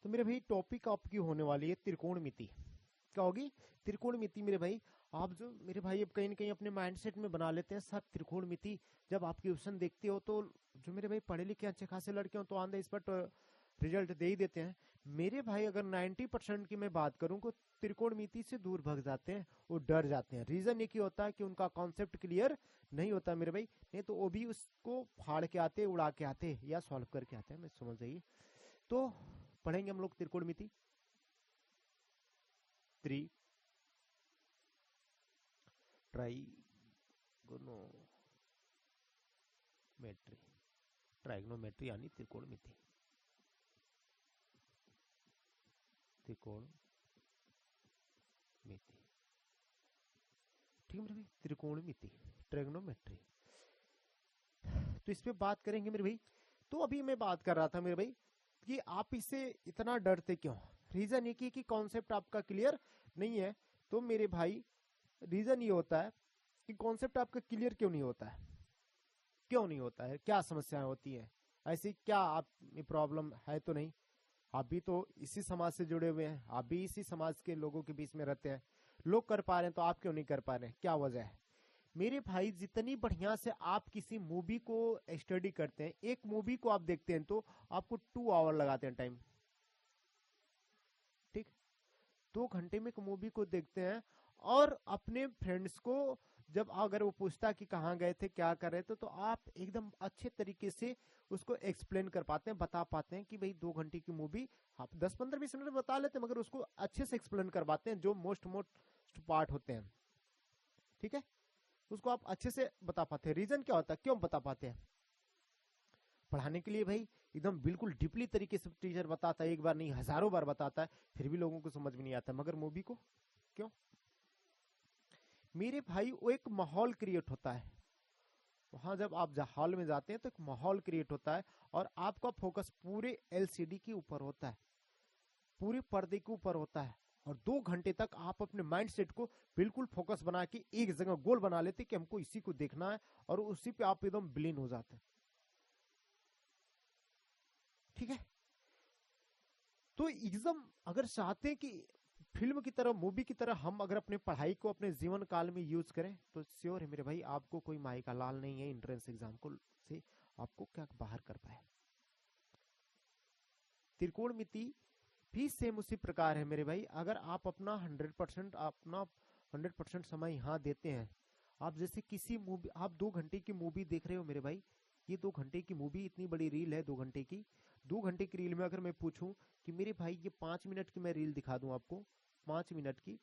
तो मेरे भाई टॉपिक आपकी होने वाली है त्रिकोणमिति। क्या होगी? त्रिकोणमिति मेरे भाई। आप जो मेरे भाई अब कहीं ना कहीं अपने माइंडसेट में बना लेते हैं सर त्रिकोणमिति, जब आप क्वेश्चन देखते हो तो जो मेरे भाई पढ़े लिखे अच्छे खासे लड़के हो तो ऑन द स्पॉट रिजल्ट दे ही देते हैं। मेरे भाई अगर 90% की मैं बात करूं तो त्रिकोणमिति से दूर भाग जाते हैं, वो डर जाते हैं। रीजन ये की होता है कि उनका कॉन्सेप्ट क्लियर नहीं होता मेरे भाई, नहीं तो वो भी उसको फाड़ के आते, उड़ा के आते या सॉल्व करके आते हैं। मैं समझ जाइए। तो पढ़ेंगे हम लोग त्रिकोणमिति। ट्राइगोनोमेट्री, ट्राइगोनोमेट्री यानी त्रिकोणमिति। त्रिकोणमिति, ठीक है मेरे भाई। त्रिकोणमिति, ट्राइगोनोमेट्री, तो इस पे बात करेंगे मेरे भाई। तो अभी मैं बात कर रहा था मेरे भाई कि आप इससे इतना डरते क्यों। रीजन ये कि कॉन्सेप्ट आपका क्लियर नहीं है। तो मेरे भाई रीजन ये होता है कि कॉन्सेप्ट आपका क्लियर क्यों नहीं होता है, क्यों नहीं होता है, क्या समस्याएं होती हैं, ऐसी क्या आप में प्रॉब्लम है तो नहीं। आप भी तो इसी समाज से जुड़े हुए हैं, आप भी इसी समाज के लोगों के बीच में रहते हैं। लोग कर पा रहे हैं तो आप क्यों नहीं कर पा रहे हैं, क्या वजह है मेरे भाई। जितनी बढ़िया से आप किसी मूवी को स्टडी करते हैं, एक मूवी को आप देखते हैं तो आपको 2 आवर लगाते हैं टाइम, ठीक। 2 घंटे में एक मूवी को देखते हैं और अपने फ्रेंड्स को जब अगर वो पूछता कि कहाँ गए थे, क्या कर रहे थे, तो आप एकदम अच्छे तरीके से उसको एक्सप्लेन कर पाते हैं, बता पाते हैं कि भाई 2 घंटे की मूवी आप 10-15-20 मिनट में बता लेते हैं, मगर उसको अच्छे से एक्सप्लेन कर पाते हैं जो मोस्ट पार्ट होते हैं, ठीक है। उसको आप अच्छे से बता पाते हैं। रीजन क्या होता है, क्यों बता पाते हैं? पढ़ाने के लिए भाई एकदम बिल्कुल डीपली तरीके से टीचर बताता है, एक बार नहीं हजारों बार बताता है, फिर भी लोगों को समझ में नहीं आता। मगर मूवी को क्यों? मेरे भाई वो एक माहौल क्रिएट होता है वहां, जब आप हॉल में जाते हैं तो एक माहौल क्रिएट होता है और आपका फोकस पूरे एलसीडी के ऊपर होता है, पूरे पर्दे के ऊपर होता है। और 2 घंटे तक आप अपने माइंड सेट को बिल्कुल फोकस बना के एक जगह गोल बना लेते कि हमको इसी को देखना है, और उसी पे आप एकदम विलीन हो जाते हैं, ठीक है। तो एग्जाम अगर चाहते हैं कि फिल्म की तरह, मूवी की तरह हम अगर अपने पढ़ाई को अपने जीवन काल में यूज करें, तो श्योर है मेरे भाई आपको कोई माई का लाल नहीं है एंट्रेंस एग्जाम को से आपको क्या बाहर कर पाए। त्रिकोणमिति भी सेम उसी प्रकार है मेरे भाई। अगर आप अपना 100% समय यहाँ देते हैं, आप जैसे किसी मूवी, आप 2 घंटे की मूवी देख रहे हो मेरे भाई, ये 2 घंटे की मूवी, इतनी बड़ी रील है 2 घंटे की। 2 घंटे की रील में अगर मैं पूछूं कि मेरे भाई ये 5 मिनट की मैं रील दिखा दूं आपको, 5 मिनट की,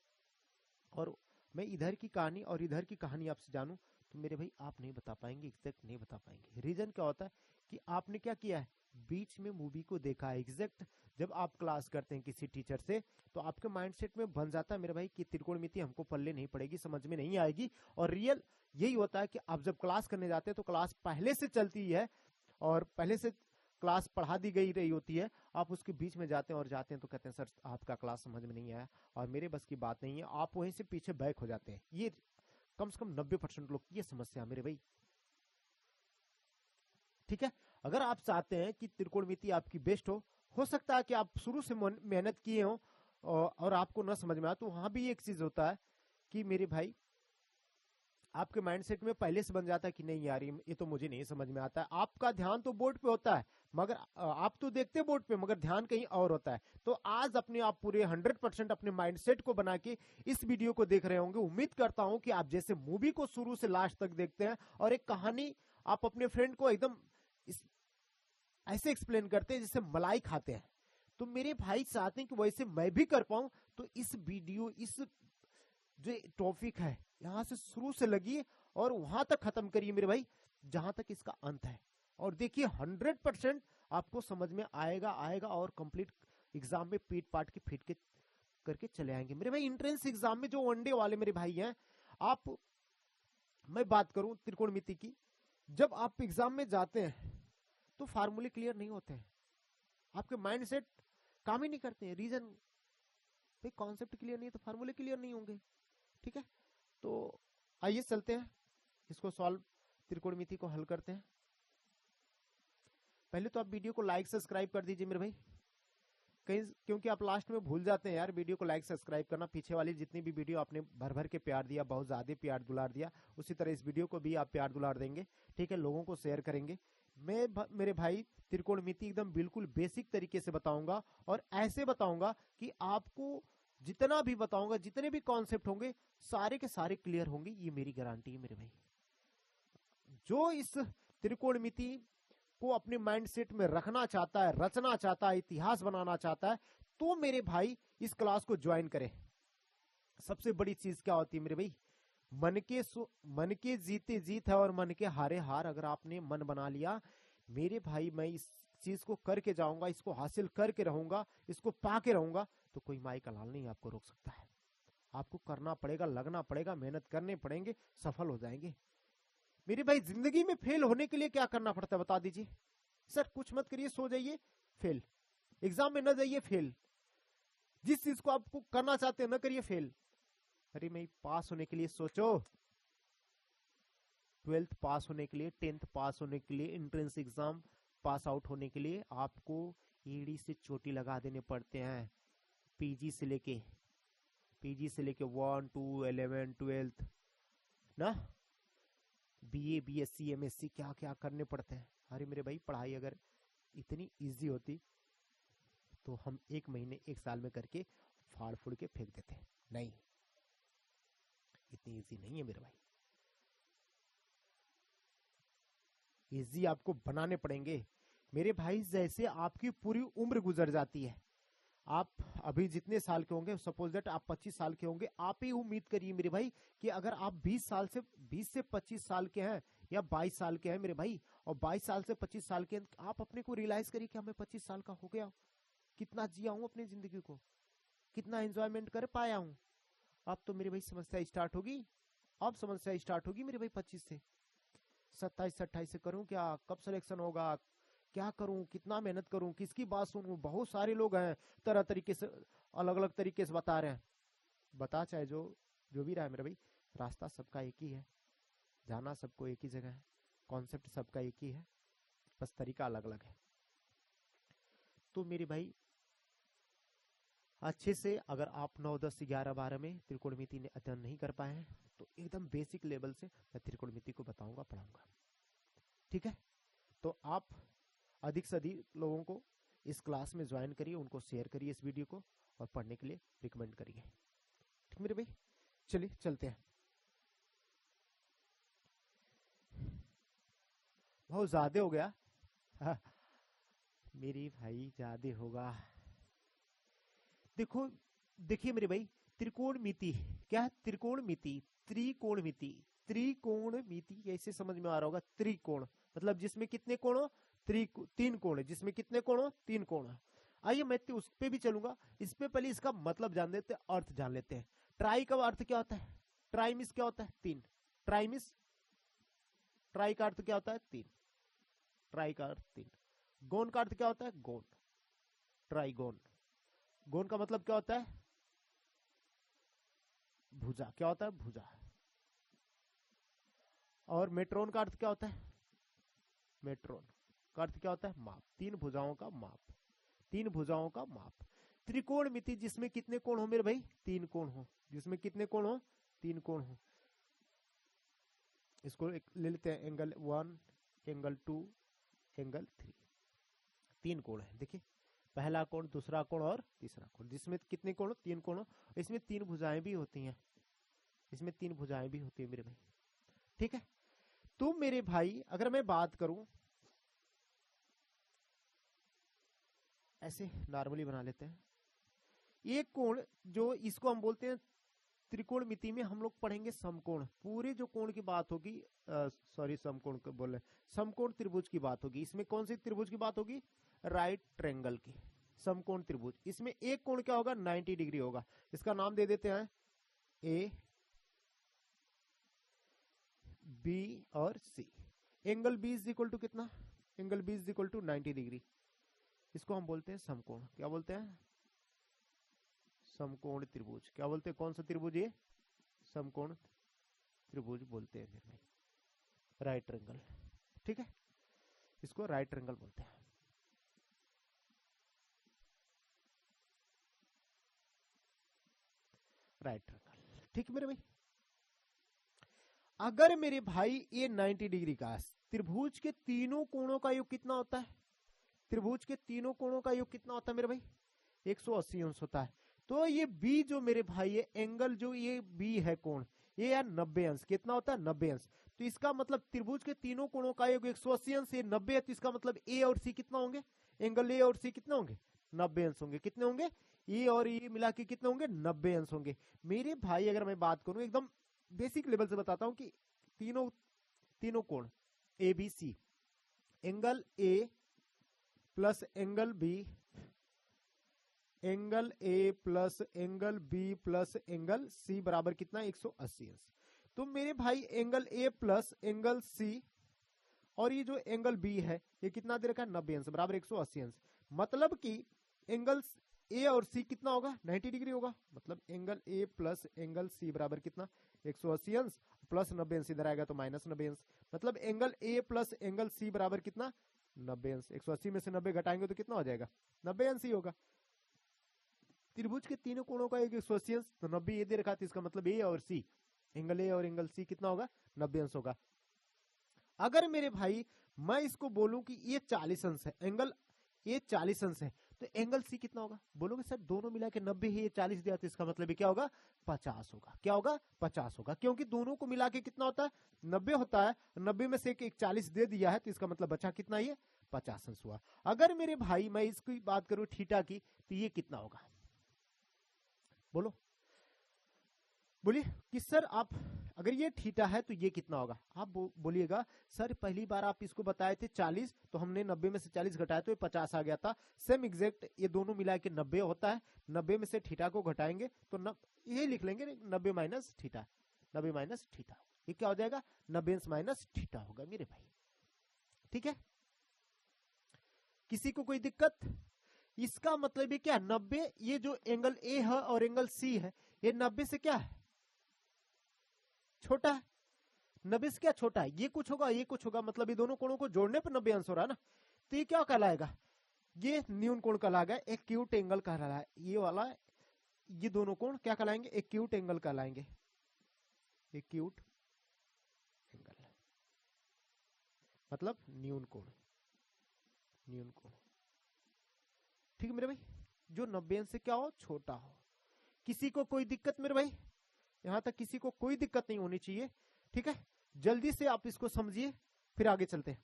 और मैं इधर की कहानी और इधर की कहानी आपसे जानूं, तो मेरे भाई आप नहीं बता पाएंगे, एग्जैक्ट नहीं बता पाएंगे। रीजन क्या होता है कि आपने क्या किया है, बीच में मूवी को देखा है। एग्जैक्ट जब आप क्लास करते हैं किसी टीचर से, तो आपके माइंडसेट में बन जाता है मेरे भाई कि त्रिकोणमिति हमको पल्ले नहीं पड़ेगी, समझ में नहीं आएगी। और रियल यही होता है कि आप जब क्लास करने जाते हैं तो क्लास पहले से चलती है और पहले से क्लास पढ़ा दी गई रही होती है, आप उसके बीच में जाते हैं और जाते हैं तो कहते हैं सर आपका क्लास समझ में नहीं आया और मेरे बस की बात नहीं है, आप वहीं से पीछे बैक हो जाते हैं। ये कम से कम 90% लोग की ये समस्या मेरे भाई, ठीक है। अगर आप चाहते हैं कि त्रिकोणमिति आपकी बेस्ट हो सकता है कि आप शुरू से मेहनत किए हो और आपको ना समझ में आए, तो वहां भी एक चीज होता है कि मेरे भाई आपके माइंडसेट में पहले से बन जाता है कि नहीं यार ये तो मुझे नहीं समझ में आता है। आपका ध्यान तो बोर्ड पे होता है, मगर आप तो देखते हैं बोर्ड पे, मगर ध्यान कहीं और होता है। तो आज अपने आप पूरे 100% अपने माइंडसेट को बना के इस वीडियो को देख रहे होंगे। उम्मीद करता हूं कि आप जैसे मूवी को शुरू से लास्ट तक देखते हैं और एक कहानी आप अपने फ्रेंड को एकदम ऐसे एक्सप्लेन करते हैं जैसे मलाई खाते हैं, तो मेरे भाई चाहते हैं कि वैसे मैं भी कर पाऊं। तो इस वीडियो, इस जो टॉपिक है यहां से शुरू से लगी और वहां तक खत्म करिए मेरे भाई जहां तक इसका अंत है, और देखिए 100% आपको समझ में आएगा और कंप्लीट एग्जाम में पीट पाट के फिट के करके चले आएंगे मेरे भाई। एंट्रेंस एग्जाम में जो वनडे वाले मेरे भाई हैं, आप, मैं बात करूं त्रिकोणमिति की, जब आप एग्जाम में जाते हैं तो फार्मूले क्लियर नहीं होते हैं, आपके माइंड सेट काम ही नहीं करते हैं। रीजन भाई कॉन्सेप्ट क्लियर नहीं है तो फार्मूले क्लियर नहीं होंगे, ठीक है। तो आइए चलते हैं इसको सॉल्व, त्रिकोणमिति को हल करते हैं। पहले तो आप वीडियो को लाइक सब्सक्राइब कर दीजिए मेरे भाई, कहीं, क्योंकि आप लास्ट में भूल जाते हैं यार वीडियो को लाइक सब्सक्राइब करना। पीछे वाली जितनी भी वीडियो आपने भर भर के प्यार दिया, बहुत ज्यादा प्यार दुलार दिया, उसी तरह इस वीडियो को भी आप प्यार दुलार देंगे, ठीक है, लोगों को शेयर करेंगे। मेरे भाई त्रिकोणमिति एकदम बिल्कुल बेसिक तरीके से बताऊंगा, और ऐसे बताऊंगा कि आपको जितना भी बताऊंगा, जितने भी कॉन्सेप्ट होंगे सारे के सारे क्लियर होंगे, ये मेरी गारंटी है मेरे भाई। जो इस त्रिकोणमिति को अपने माइंडसेट में रखना चाहता है, रचना चाहता है, इतिहास बनाना चाहता है, तो मेरे भाई इस क्लास को ज्वाइन करें। सबसे बड़ी चीज क्या होती है मेरे भाई, मन के जीते जीत है और मन के हारे हार। अगर आपने मन बना लिया मेरे भाई मैं इस चीज को करके जाऊंगा, इसको हासिल करके रहूंगा, इसको पाके रहूंगा, तो कोई माई का लाल नहीं आपको रोक सकता है। आपको करना पड़ेगा, लगना पड़ेगा, मेहनत करने पड़ेंगे, सफल हो जाएंगे मेरे भाई। जिंदगी में फेल होने के लिए क्या करना पड़ता है बता दीजिए। सर कुछ मत करिए, सो जाइए, फेल। एग्जाम में न जाइए, फेल। जिस चीज को आपको करना चाहते हैं न करिए, फेल। अरे मैं पास होने के लिए सोचो, 12th पास होने के लिए, 10th पास होने के लिए, एंट्रेंस एग्जाम पास आउट होने के लिए आपको एड़ी से चोटी लगा देने पड़ते हैं। पीजी से लेके 1, 2, 11, 12 ना, बीए, बीएससी, एमएससी, क्या क्या करने पड़ते हैं। अरे मेरे भाई पढ़ाई अगर इतनी इजी होती तो हम 1 महीने 1 साल में करके फाड़ फूड़ के फेंक देते। नहीं, इतनी इजी नहीं है मेरे भाई। इजी आपको बनाने पड़ेंगे मेरे भाई। जैसे आपकी पूरी उम्र गुजर जाती है, आप अभी जितने साल के होंगे, सपोज दैट आप 25 साल के होंगे, आप ही उम्मीद करिए मेरे भाई कि अगर आप 20 से 25 साल के हैं या 22 साल के हैं मेरे भाई, और 22 साल से 25 साल के हैं, आप अपने को रियलाइज करिए कि मैं 25 साल का हो गया हूं, कितना जिया हूं अपनी जिंदगी को, कितना एंजॉयमेंट कर पाया हूं। अब तो मेरे भाई समस्या स्टार्ट होगी, अब समस्या स्टार्ट होगी मेरे भाई। 25 से 27-28 से करूं क्या, कब सिलेक्शन होगा, क्या करूं, कितना मेहनत करूं, किसकी बात सुनूं। बहुत सारे लोग हैं तरह तरीके से, अलग अलग तरीके से बता रहे हैं। बता चाहे जो भी रहा है मेरे भाई, रास्ता सबका एक ही है, जाना सबको एक ही जगह है, कॉन्सेप्ट सबका एक ही है, बस तरीका अलग अलग है। तो मेरे भाई अच्छे से अगर आप 9, 10, 11, 12 में त्रिकोणमिति ने अध्ययन नहीं कर पाए हैं तो एकदम बेसिक लेवल से मैं त्रिकोणमिति को बताऊंगा, पढ़ाऊंगा, ठीक है। तो आप अधिक से अधिक लोगों को इस क्लास में ज्वाइन करिए, उनको शेयर करिए इस वीडियो को, और पढ़ने के लिए रिकमेंड करिए, ठीक मेरे भाई। चलिए चलते हैं। बहुत ज्यादा हो गया मेरी भाई, ज्यादा होगा। देखो, देखिए मेरे भाई, त्रिकोणमिति क्या है? त्रिकोणमिति, त्रिकोणमिति, त्रिकोणमिति ऐसे समझ में आ रहा होगा। त्रिकोण मतलब जिसमें कितने कोण हो, 3 कोण है, जिसमें कितने कोण हो, 3 कोण है। आइए मैं उस पे भी चलूंगा, इस पे पहले इसका मतलब जान लेते हैं, अर्थ जान लेते हैं। ट्राई का अर्थ क्या होता है? ट्राई मिस क्या होता है? 3। ट्राई मिस, ट्राई का अर्थ क्या होता है? 3। ट्राई का अर्थ 3। गोन का अर्थ क्या होता है? गोन, ट्राइगोन। गोन का मतलब क्या होता है? भुजा। क्या होता है? भुजा। और मेट्रोन का अर्थ क्या होता है? मेट्रोन का अर्थ क्या होता है? माप। 3 भुजाओं का माप, 3 भुजाओं का माप। त्रिकोणमिति जिसमें कितने कोण हो मेरे भाई? 3 कोण हो। जिसमें कितने कोण हो? 3 कोण हो। इसको ले लेते हैं, एंगल 1, एंगल 2, एंगल 3। 3 कोण है। देखिए, पहला कोण, दूसरा कोण और तीसरा कोण, जिसमें कितने कोण हो? 3 कोण हो। इसमें 3 भुजाएं भी होती हैं, इसमें 3 भुजाएं भी होती है मेरे भाई, ठीक है। तो मेरे भाई अगर मैं बात करूं, ऐसे नॉर्मली बना लेते हैं। एक कोण जो इसको हम बोलते हैं त्रिकोणमिति में, हम लोग पढ़ेंगे समकोण। पूरे जो कोण की बात होगी, सॉरी समकोण को बोल रहे, समकोण त्रिभुज की बात होगी। इसमें कौन सी त्रिभुज की बात होगी? राइट ट्रायंगल की, समकोण त्रिभुज। इसमें एक कोण क्या होगा? 90 डिग्री होगा। इसका नाम दे देते हैं ए, बी और C. Angle B is equal to कितना? Angle B is equal to 90 degree. इसको हम बोलते हैं समकोण। क्या बोलते हैं? समकोण त्रिभुज। क्या बोलते हैं? कौन सा त्रिभुज? ये समकोण त्रिभुज बोलते हैं मेरे भाई, राइट ट्रायंगल, ठीक है। इसको राइट ट्रायंगल बोलते हैं। Right triangle. ठीक है मेरे भाई, अगर मेरे भाई ये 90 डिग्री का त्रिभुज के तीनों कोणों का योग कितना होता है? त्रिभुज के तीनों कोणों का योग कितना होता है मेरे भाई? 180 अंश होता है। तो ये बी जो मेरे भाई ये एंगल जो ये बी है कोण, ये यार 90 अंश कितना होता है? 90 अंश। तो इसका मतलब त्रिभुज के तीनों कोणों का योग 180 अंश, ये 90 है, तो इसका मतलब ए और सी कितना होंगे? एंगल ए और सी कितना होंगे? 90 अंश होंगे। कितने होंगे? ए और ए मिला के कितने होंगे? 90 अंश होंगे। मेरे भाई अगर मैं बात करूं एकदम बेसिक लेवल से बताता हूं कि तीनों कोण A B C, angle A plus angle B, angle A plus angle B plus angle C बराबर कितना? 180 अंश। तो मेरे भाई angle A plus angle C और ये जो एंगल बी है ये कितना दे रखा है? 90 अंश बराबर 180 अंश। मतलब कि एंगल ए और सी कितना होगा? 90 डिग्री होगा। मतलब angle A plus angle C बराबर कितना? 180 अंश प्लस 90 अंश, इधर आएगा तो माइनस 90 अंश। मतलब angle A plus angle C बराबर कितना? 90 अंश। 180 में से 90 घटाएंगे तो कितना हो जाएगा? 90 अंश ही होगा। त्रिभुज के तीनों कोणों का एक 180 अंश, तो 90 ये दे रखा था, इसका मतलब ए और सी, एंगल ए और एंगल सी कितना होगा? 90 अंश होगा। अगर मेरे भाई मैं इसको बोलूं कि ये 40 अंश है, एंगल ये 40 अंश है, तो एंगल सी कितना होगा? बोलोगे सर दोनों मिला के 90 है, ये 40 दिया, तो इसका मतलब क्या होगा? 50 होगा। क्या होगा? 50 होगा, क्योंकि दोनों को मिला के कितना होता है? 90 होता है। 90 में से एक 40 दे दिया है, तो इसका मतलब बचा कितना? ये 50 अंश हुआ। अगर मेरे भाई मैं इसकी बात करूं थीटा की, तो ये कितना होगा? बोलो, बोलिए कि सर आप अगर ये थीटा है तो ये कितना होगा? आप बोलिएगा सर पहली बार आप इसको बताए थे 40, तो हमने 90 में से 40 घटाया तो ये 50 आ गया था। सेम एग्जैक्ट ये दोनों मिला के 90 होता है। 90 में से थीटा को घटाएंगे तो ये लिख लेंगे 90 माइनस थीटा, 90 माइनस थीटा, ये क्या हो जाएगा? 90 अंश माइनस थीटा होगा मेरे भाई। ठीक है, किसी को कोई दिक्कत? इसका मतलब ये क्या? 90, ये जो एंगल ए है और एंगल सी है, ये 90 से क्या है? छोटा है। 90 से क्या छोटा है? ये कुछ होगा, ये कुछ होगा, मतलब ये दोनों कोणों को जोड़ने पर 90 अंश हो रहा है ना। तो ये क्या कहलाएगा? ये न्यून कोण कहलाएगा, एक्यूट एंगल कहलाएगा। ये वाला, ये दोनों कोण क्या कहलाएंगे? एक्यूट एंगल कहलाएंगे, एक्यूट एंगल मतलब न्यून कोण, न्यून कोण। ठीक है मेरे भाई, जो 90 अंश से क्या हो? छोटा हो। किसी को कोई दिक्कत मेरे भाई? यहां तक किसी को कोई दिक्कत नहीं होनी चाहिए। ठीक है, जल्दी से आप इसको समझिए, फिर आगे चलते हैं।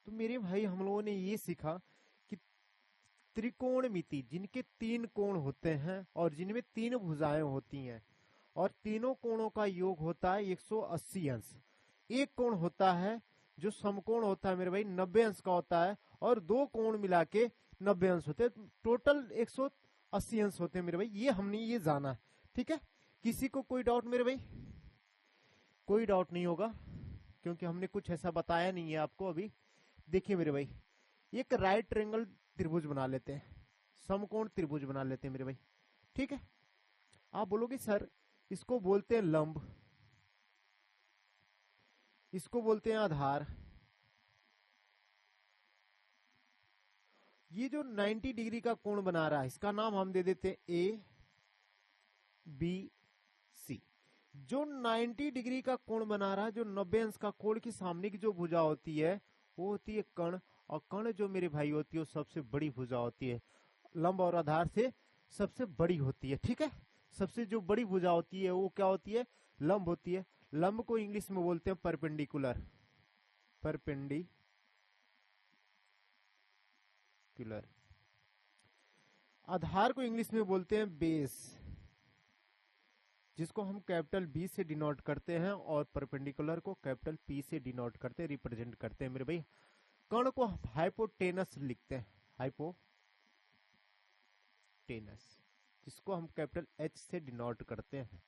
तो मेरे भाई हम लोगों ने ये सीखा कि त्रिकोणमिति जिनके 3 कोण होते हैं और जिनमें 3 भुजाएं होती हैं और तीनों कोणों का योग होता है 180 अंश। एक कोण होता है जो समकोण होता है मेरे भाई 90 अंश का होता है, और 2 कोण मिला के 90 अंश होते हैं, टोटल 180 अंश होते हैं मेरे भाई। ये हमने ये जाना। ठीक है, किसी को कोई डाउट मेरे भाई? कोई डाउट नहीं होगा, क्योंकि हमने कुछ ऐसा बताया नहीं है आपको अभी। देखिए मेरे भाई, एक राइट ट्रायंगल त्रिभुज बना लेते हैं, समकोण त्रिभुज बना लेते हैं मेरे भाई। ठीक है, आप बोलोगे सर इसको बोलते हैं लंब, इसको बोलते हैं आधार। ये जो 90 डिग्री का कोण बना रहा है इसका नाम हम दे देते हैं ए बी सी। जो 90 डिग्री का कोण बना रहा है, जो 90 अंश का कोण की सामने की जो भुजा होती है वो होती है कर्ण, और कर्ण जो मेरे भाई होती है वो सबसे बड़ी भुजा होती है, लंब और आधार से सबसे बड़ी होती है। ठीक है, सबसे जो बड़ी भुजा होती है वो क्या होती है? लंब होती है। लंब को इंग्लिश में बोलते हैं परपेंडिकुलर, परपेंडिकुलर। आधार को इंग्लिश में बोलते हैं बेस, जिसको हम कैपिटल बी से डिनोट करते हैं, और परपेंडिकुलर को कैपिटल पी से डिनोट करते हैं, रिप्रेजेंट करते हैं मेरे भाई। कर्ण को हाइपोटेनस लिखते हैं, हाइपोटेनस, जिसको हम कैपिटल एच से डिनोट करते हैं।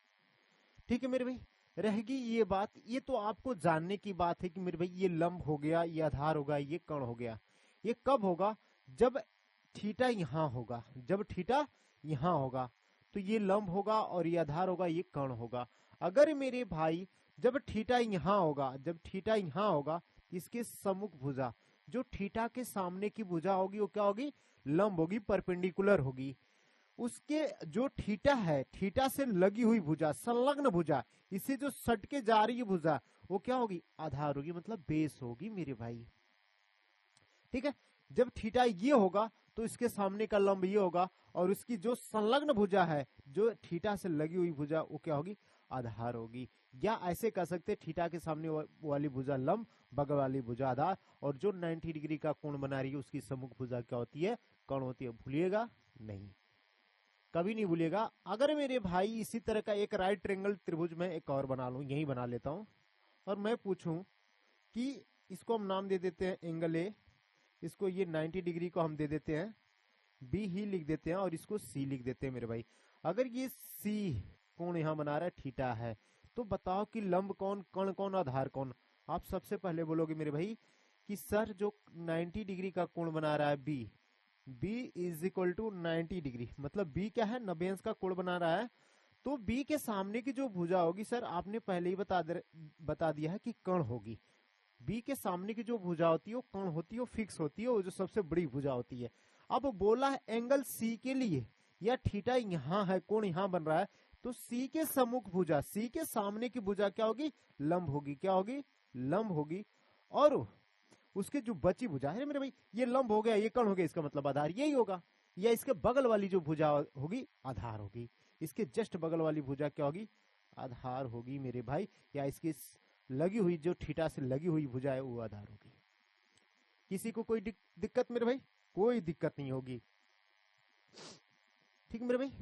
ठीक है मेरे भाई, रहेगी ये बात। ये तो आपको जानने की बात है कि मेरे भाई ये लंब हो गया, ये आधार होगा, ये कर्ण हो गया। ये कब होगा? जब थीटा यहां होगा, जब थीटा यहां होगा तो ये लंब होगा और ये आधार होगा, ये कर्ण होगा। अगर मेरे भाई जब थीटा यहां होगा, जब थीटा यहां होगा, इसके सम्मुख भुजा जो थीटा के सामने की भुजा होगी वो क्या होगी, लंब होगी, परपेंडिकुलर होगी। उसके जो थीटा है, थीटा से लगी हुई भुजा, संलग्न भुजा, इससे जो सट के जा रही है भुजा, वो क्या होगी, आधार होगी, मतलब बेस होगी मेरे भाई। ठीक है, जब थीटा ये होगा तो इसके सामने का लंब ये होगा, और उसकी जो संलग्न भुजा है, जो थीटा से लगी हुई भुजा, वो क्या होगी, आधार होगी। या ऐसे कह सकते थीटा के सामने वाली भुजा लंब, बगल वाली भुजा आधार, और जो 90 डिग्री का कोण बना रही है उसकी सम्मुख भुजा क्या होती है, कर्ण होती है। भूलिएगा नहीं, कभी नहीं भूलिएगा। अगर मेरे भाई इसी तरह का एक राइट ट्रायंगल त्रिभुज में एक और बना लूं, यही बना लेता हूं, और मैं पूछूं कि इसको हम नाम दे देते हैं एंगल ए, इसको ये 90 डिग्री को हम दे देते हैं बी ही लिख देते हैं, और इसको सी लिख देते हैं मेरे भाई। अगर ये सी कोण यहां बना रहा है, थीटा है, तो बताओ कि लंब कौन, कर्ण कौन, आधार कौन। आप सबसे पहले बोलोगे मेरे भाई कि सर जो 90 डिग्री का कोण बना रहा है B, B is equal to 90 degree, मतलब बी क्या है, 90 अंश का कोण बना रहा है, तो बी के सामने की जो भुजा होगी, सर आपने पहले ही बता दिया है कि कर्ण होगी। बी के सामने की जो भुजा होती है वो कर्ण होती है, वो फिक्स होती है, वो जो सबसे बड़ी भुजा होती है। अब बोला है एंगल सी के लिए, या थीटा यहाँ है, कोण यहाँ बन रहा है, तो सी के सम्मुख भुजा, सी के सामने की भुजा क्या होगी, लंब होगी, क्या होगी, लंब होगी। और उसके जो बची भुजा है मेरे भाई, ये लंब हो गया, ये कर्ण हो गया, इसका मतलब आधार यही होगा। या इसके बगल वाली जो भुजा होगी आधार होगी, इसके जस्ट बगल वाली भुजा क्या होगी, आधार होगी मेरे भाई। या इसकी लगी हुई जो थीटा से लगी हुई भुजा है वो आधार होगी। किसी को कोई दिक्कत मेरे भाई, कोई दिक्कत नहीं होगी। ठीक मेरे भाई,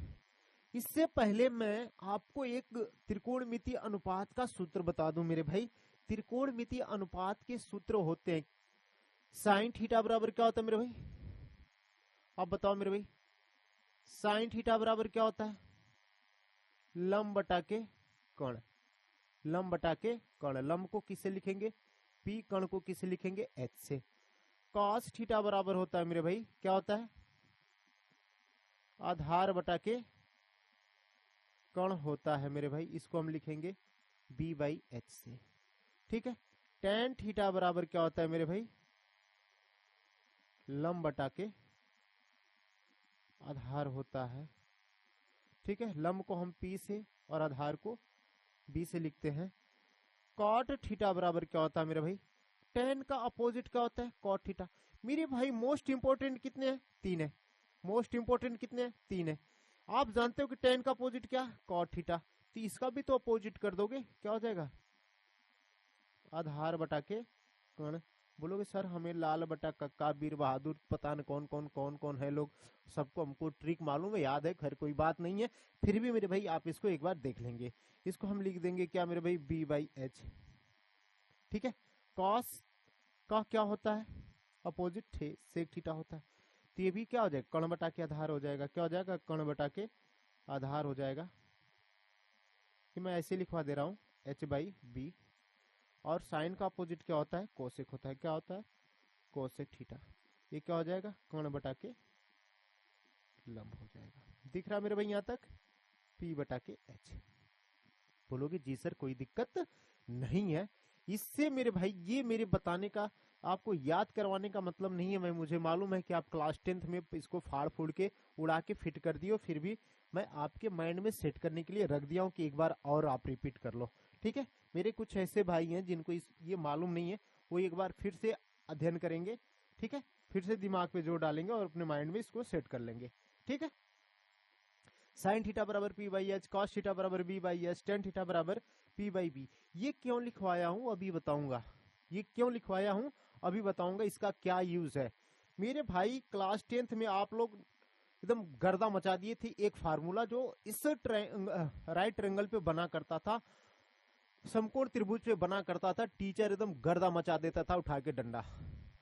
इससे पहले मैं आपको एक त्रिकोणमितीय अनुपात का सूत्र बता दूं मेरे भाई। त्रिकोणमितीय अनुपात के सूत्र होते हैं, साइन थीटा बराबर क्या होता है मेरे भाई, आप बताओ मेरे भाई, साइन थीटा बराबर क्या होता है, लंब बटा के कर्ण, लंब बटा के कर्ण। लंब को किससे लिखेंगे, पी, कर्ण को किससे लिखेंगे, एच से। कॉस थीटा बराबर होता है मेरे भाई, क्या होता है, आधार बटा के कर्ण होता है मेरे भाई, इसको हम लिखेंगे बी बाई एच से। ठीक है, टेन थीटा बराबर क्या होता है मेरे भाई, लंब बटा के आधार होता है। ठीक है, लंब को हम पी से और आधार को बी से लिखते हैं। कॉट थीटा बराबर क्या होता है मेरे भाई, टेन का अपोजिट क्या होता है, कॉट थीटा। मेरे भाई मोस्ट इंपोर्टेंट कितने हैं, 3 है, मोस्ट इंपोर्टेंट कितने हैं, 3 है। आप जानते हो कि टेन का अपोजिट क्या, कॉट थीटा, तो इसका भी तो अपोजिट कर दोगे, क्या हो जाएगा, आधार बटा के कर्ण। बोलोगे सर हमें लाल बटा कक्का, वीर बहादुर, पता न कौन कौन कौन कौन है लोग, सबको हमको ट्रिक मालूम है, याद है, खैर कोई बात नहीं है, फिर भी मेरे भाई आप इसको एक बार देख लेंगे। इसको हम लिख देंगे क्या मेरे भाई, बी बाई एच। ठीक है, कॉस का क्या होता है, अपोजिट सेक थीटा होता है, तो ये भी क्या हो जाएगा, कर्ण बटा के आधार हो जाएगा, क्या हो जाएगा, कर्ण बटा के आधार हो जाएगा। कि मैं ऐसे लिखवा दे रहा हूं, एच बाई बी। और साइन का अपोजिट क्या होता है, कोसेक होता है, क्या होता है, कोसेक थीटा। ये क्या हो जाएगा, कर्ण बटा के लंब हो जाएगा। दिख रहा मेरे भाई यहाँ तक, पी बटा के एच। बोलोगे जी सर कोई दिक्कत नहीं है। इससे मेरे भाई ये मेरे बताने का, आपको याद करवाने का मतलब नहीं है। मैं, मुझे मालूम है कि आप क्लास 10th में इसको फाड़ फूड़ के उड़ा के फिट कर दियो, फिर भी मैं आपके माइंड में सेट करने के लिए रख दिया हूं कि एक बार और आप रिपीट कर लो। ठीक है, मेरे कुछ ऐसे भाई हैं जिनको ये मालूम नहीं है, वो एक बार फिर से अध्ययन करेंगे। ठीक है, फिर से दिमाग पे जोर डालेंगे और अपने माइंड में इसको सेट कर लेंगे। ठीक है, साइन थीटा बराबर P by H, cos theta बराबर B by H, tan theta बराबर पी बाई बी। ये क्यों लिखवाया हूं अभी बताऊंगा, ये क्यों लिखवाया हूं अभी बताऊंगा, इसका क्या यूज है। मेरे भाई क्लास 10th में आप लोग एकदम गर्दा मचा दिए थे, एक फार्मूला जो इस राइट ट्रायंगल पे बना करता था, समकोण त्रिभुज पे बना करता था, टीचर एकदम गर्दा मचा देता था उठा के डंडा।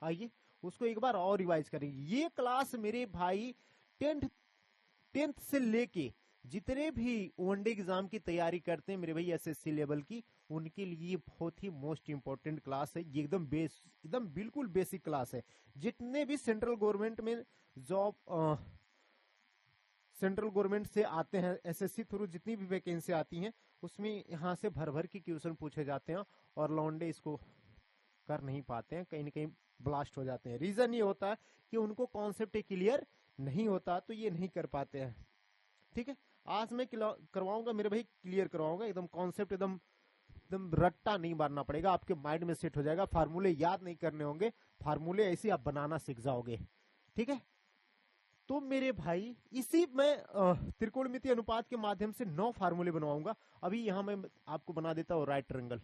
आइए उसको एक बार और रिवाइज करेंगे। ये क्लास मेरे भाई 10th से लेके जितने भी वनडे एग्जाम की तैयारी करते हैं मेरे भाई एसएससी लेवल की, उनके लिए बहुत ही मोस्ट इंपोर्टेंट क्लास है। ये एकदम बिल्कुल बेसिक क्लास है। जितने भी सेंट्रल गवर्नमेंट में जॉब, सेंट्रल गवर्नमेंट से आते हैं एसएससी थ्रू, जितनी भी वैकेंसी आती हैं उसमें यहाँ से भर भर के क्वेश्चन पूछे जाते हैं, और लौंडे इसको कर नहीं पाते हैं, कहीं ना कहीं ब्लास्ट हो जाते हैं। रीजन ये होता है कि उनको कॉन्सेप्ट क्लियर नहीं होता, तो ये नहीं कर पाते हैं। ठीक है, आज मैं करवाऊंगा मेरे भाई, क्लियर करवाऊंगा एकदम कॉन्सेप्ट, एकदम एकदम रट्टा नहीं मारना पड़ेगा, आपके माइंड में सेट हो जाएगा। फार्मूले याद नहीं करने होंगे, फार्मूले ऐसे आप बनाना सीख जाओगे। ठीक है, तो मेरे भाई इसी में त्रिकोणमिति अनुपात के माध्यम से 9 फार्मूले बनवाऊंगा। अभी यहां मैं आपको बना देता हूं राइट ट्रायंगल।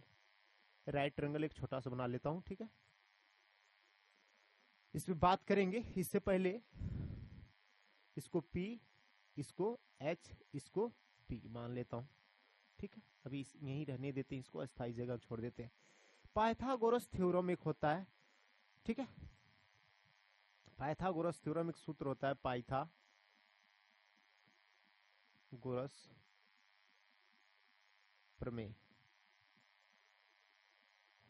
राइट ट्रायंगल एक छोटा सा बना लेता हूं। ठीक है, इसमें बात करेंगे। इससे पहले इसको P, इसको H, इसको P मान लेता हूं। ठीक है, अभी यहीं रहने देते हैं, इसको अस्थायी जगह छोड़ देते हैं। पाइथागोरस थ्योरम एक होता है। ठीक है, पाइथागोरस थ्योरम एक सूत्र होता है, पाइथागोरस प्रमेय।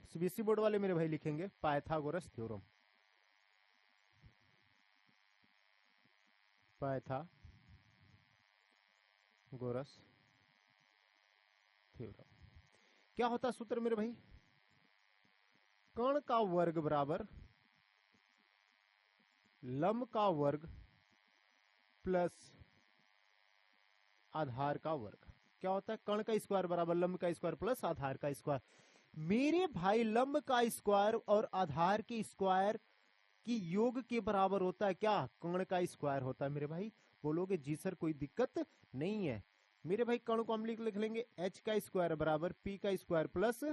सीबीएसई बोर्ड वाले मेरे भाई लिखेंगे पाइथागोरस थ्योरम, पाइथागोरस थ्योरम। क्या होता है सूत्र मेरे भाई? कर्ण का वर्ग बराबर लंब का वर्ग प्लस आधार का वर्ग। क्या होता है? कर्ण का स्क्वायर बराबर लंब का स्क्वायर प्लस आधार का स्क्वायर। मेरे भाई लंब का स्क्वायर और आधार के स्क्वायर की योग के बराबर होता है क्या? कर्ण का स्क्वायर होता है मेरे भाई। बोलोगे जी सर कोई दिक्कत नहीं है। मेरे भाई कर्ण को हम लिख लेंगे h का स्क्वायर बराबर p का स्क्वायर प्लस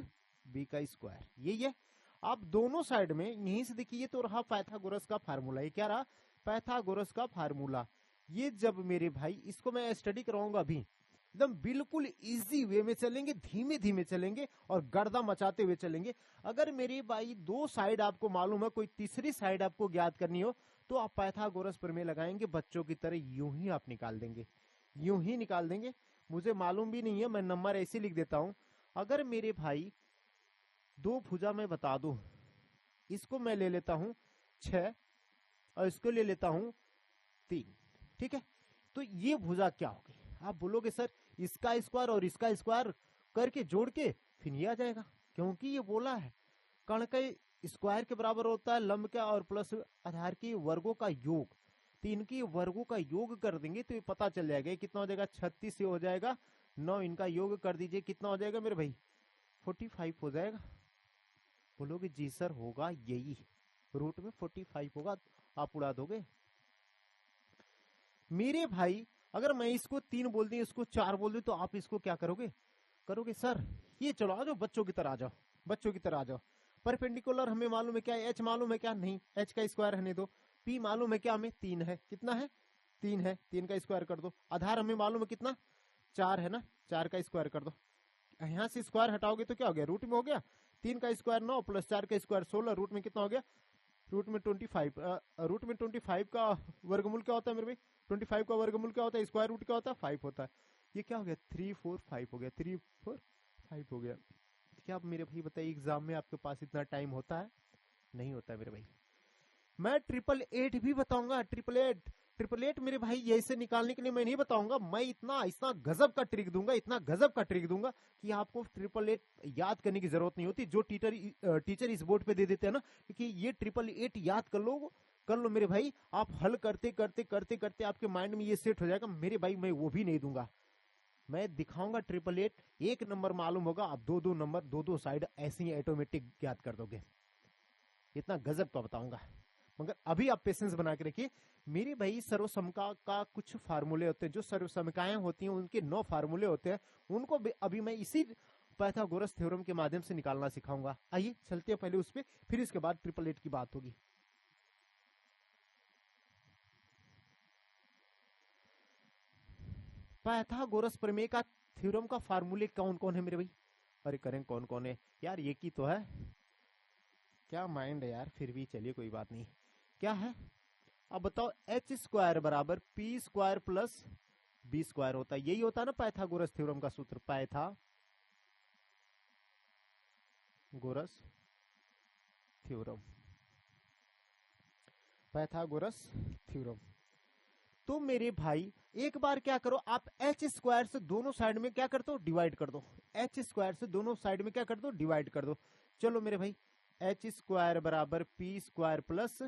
b का स्क्वायर। यही है। आप दोनों साइड में यहीं से देखिए, तो रहा पाइथागोरस का फार्मूला। ये क्या रहा? पाइथागोरस का फार्मूला। ये जब मेरे भाई इसको मैं स्टडी कराऊंगा अभी, एकदम बिल्कुल इजी वे में चलेंगे, धीमे धीमे चलेंगे और गर्दा मचाते हुए चलेंगे। अगर मेरे भाई दो साइड आपको मालूम है, कोई तीसरी साइड आपको ज्ञात करनी हो, तो आप पाइथागोरस प्रमेय लगाएंगे, बच्चों की तरह यूं ही आप निकाल देंगे, यूं ही निकाल देंगे। मुझे मालूम भी नहीं है, मैं नंबर ऐसे लिख देता हूं। अगर मेरे भाई दो भुजा में बता दू, इसको मैं ले लेता हूं 6 और इसको ले लेता हूं 3। ठीक है, तो ये भुजा क्या होगी? आप बोलोगे सर इसका स्क्वायर और इसका स्क्वायर करके जोड़ के फिर ये आ जाएगा, क्योंकि ये बोला है कर्ण का स्क्वायर के बराबर होता है लंब का और प्लस आधार के वर्गों का योग। तो इनके वर्गों का योग कर देंगे तो ये पता चल जाएगा। कितना हो जाएगा? 36 से हो जाएगा 9, इनका योग कर दीजिए, कितना हो जाएगा मेरे भाई? 45 हो जाएगा। बोलोगे जी सर होगा यही, रूट में 45 होगा, आप उड़ा दोगे। मेरे भाई अगर मैं इसको 3 बोल दी, इसको 4 बोल दी, तो आप इसको क्या करोगे? करोगे सर ये चलो आ जाओ, बच्चों की तरह आ जाओ, बच्चों की तरह आ जाओ। परपेंडिकुलर हमें मालूम है क्या? एच मालूम है क्या? नहीं, एच का स्क्वायर रहने दो। पी मालूम है क्या? हमें 3 है। कितना है? 3 है, 3 का स्क्वायर कर दो। आधार हमें मालूम है कितना? 4 है ना, 4 का स्क्वायर कर दो। यहां से स्क्वायर हटाओगे तो क्या हो गया? रूट में हो गया। 3 का स्क्वायर 9 प्लस 4 का स्क्वायर 16, रूट में कितना हो गया? रूट में 25। रूट में 25 का वर्गमूल क्या होता है मेरे भाई? 25 का वर्गमूल क्या होता है? स्क्वायर रूट क्या होता है? 5 होता है। ये क्या हो गया? 3 4 5 हो गया, 3 4 5 हो गया। क्या आप मेरे भाई बताइए, एग्जाम में आपके पास इतना टाइम होता है? नहीं होता है मेरे भाई। मैं 888 भी बताऊंगा। 888 मेरे भाई ऐसे निकालने के लिए मैं नहीं बताऊंगा, मैं इतना गजब का ट्रिक दूंगा, इतना गजब का ट्रिक दूंगा कि आपको 888 याद करने की जरूरत नहीं होती। जो टीचर इस बोर्ड पे दे देते हैं ना कि ये 888 याद कर लो मेरे भाई, आप हल करते करते करते करते आपके माइंड में ये सेट हो जाएगा। मेरे भाई मैं वो भी नहीं दूंगा, मैं दिखाऊंगा 888 एक नंबर मालूम होगा, आप 2-2 नंबर 2-2 साइड ऐसे ही ऑटोमेटिक याद कर दोगे। इतना गजब का बताऊंगा, मगर अभी आप पेशेंस बना के रखिए। मेरे भाई सर्वसमका का कुछ फार्मूले होते हैं, जो सर्वसमकाएं होती हैं उनके 9 फार्मूले होते हैं, उनको अभी मैं इसी पाइथागोरस थ्योरम के माध्यम से निकालना सिखाऊंगा। आइए चलते हैं पहले उस पे, फिर इसके बाद 888 की बात होगी। पाइथागोरस प्रमेय का थ्योरम का फार्मूले कौन कौन है मेरे भाई? अरे करें कौन कौन है यार, ये की तो है, क्या माइंड है यार, फिर भी चलिए कोई बात नहीं। क्या है अब बताओ? एच स्क्वायर बराबर P square plus B square होता है, यही होता है ना पाइथागोरस थ्योरम का सूत्र। Pythagoras theorem, Pythagoras theorem. तो मेरे भाई एक बार क्या करो, आप एच स्क्वायर से दोनों साइड में क्या कर दो? डिवाइड कर दो। एच स्क्वायर से दोनों साइड में क्या कर दो? डिवाइड कर दो। चलो मेरे भाई एच स्क्वायर बराबर P square plus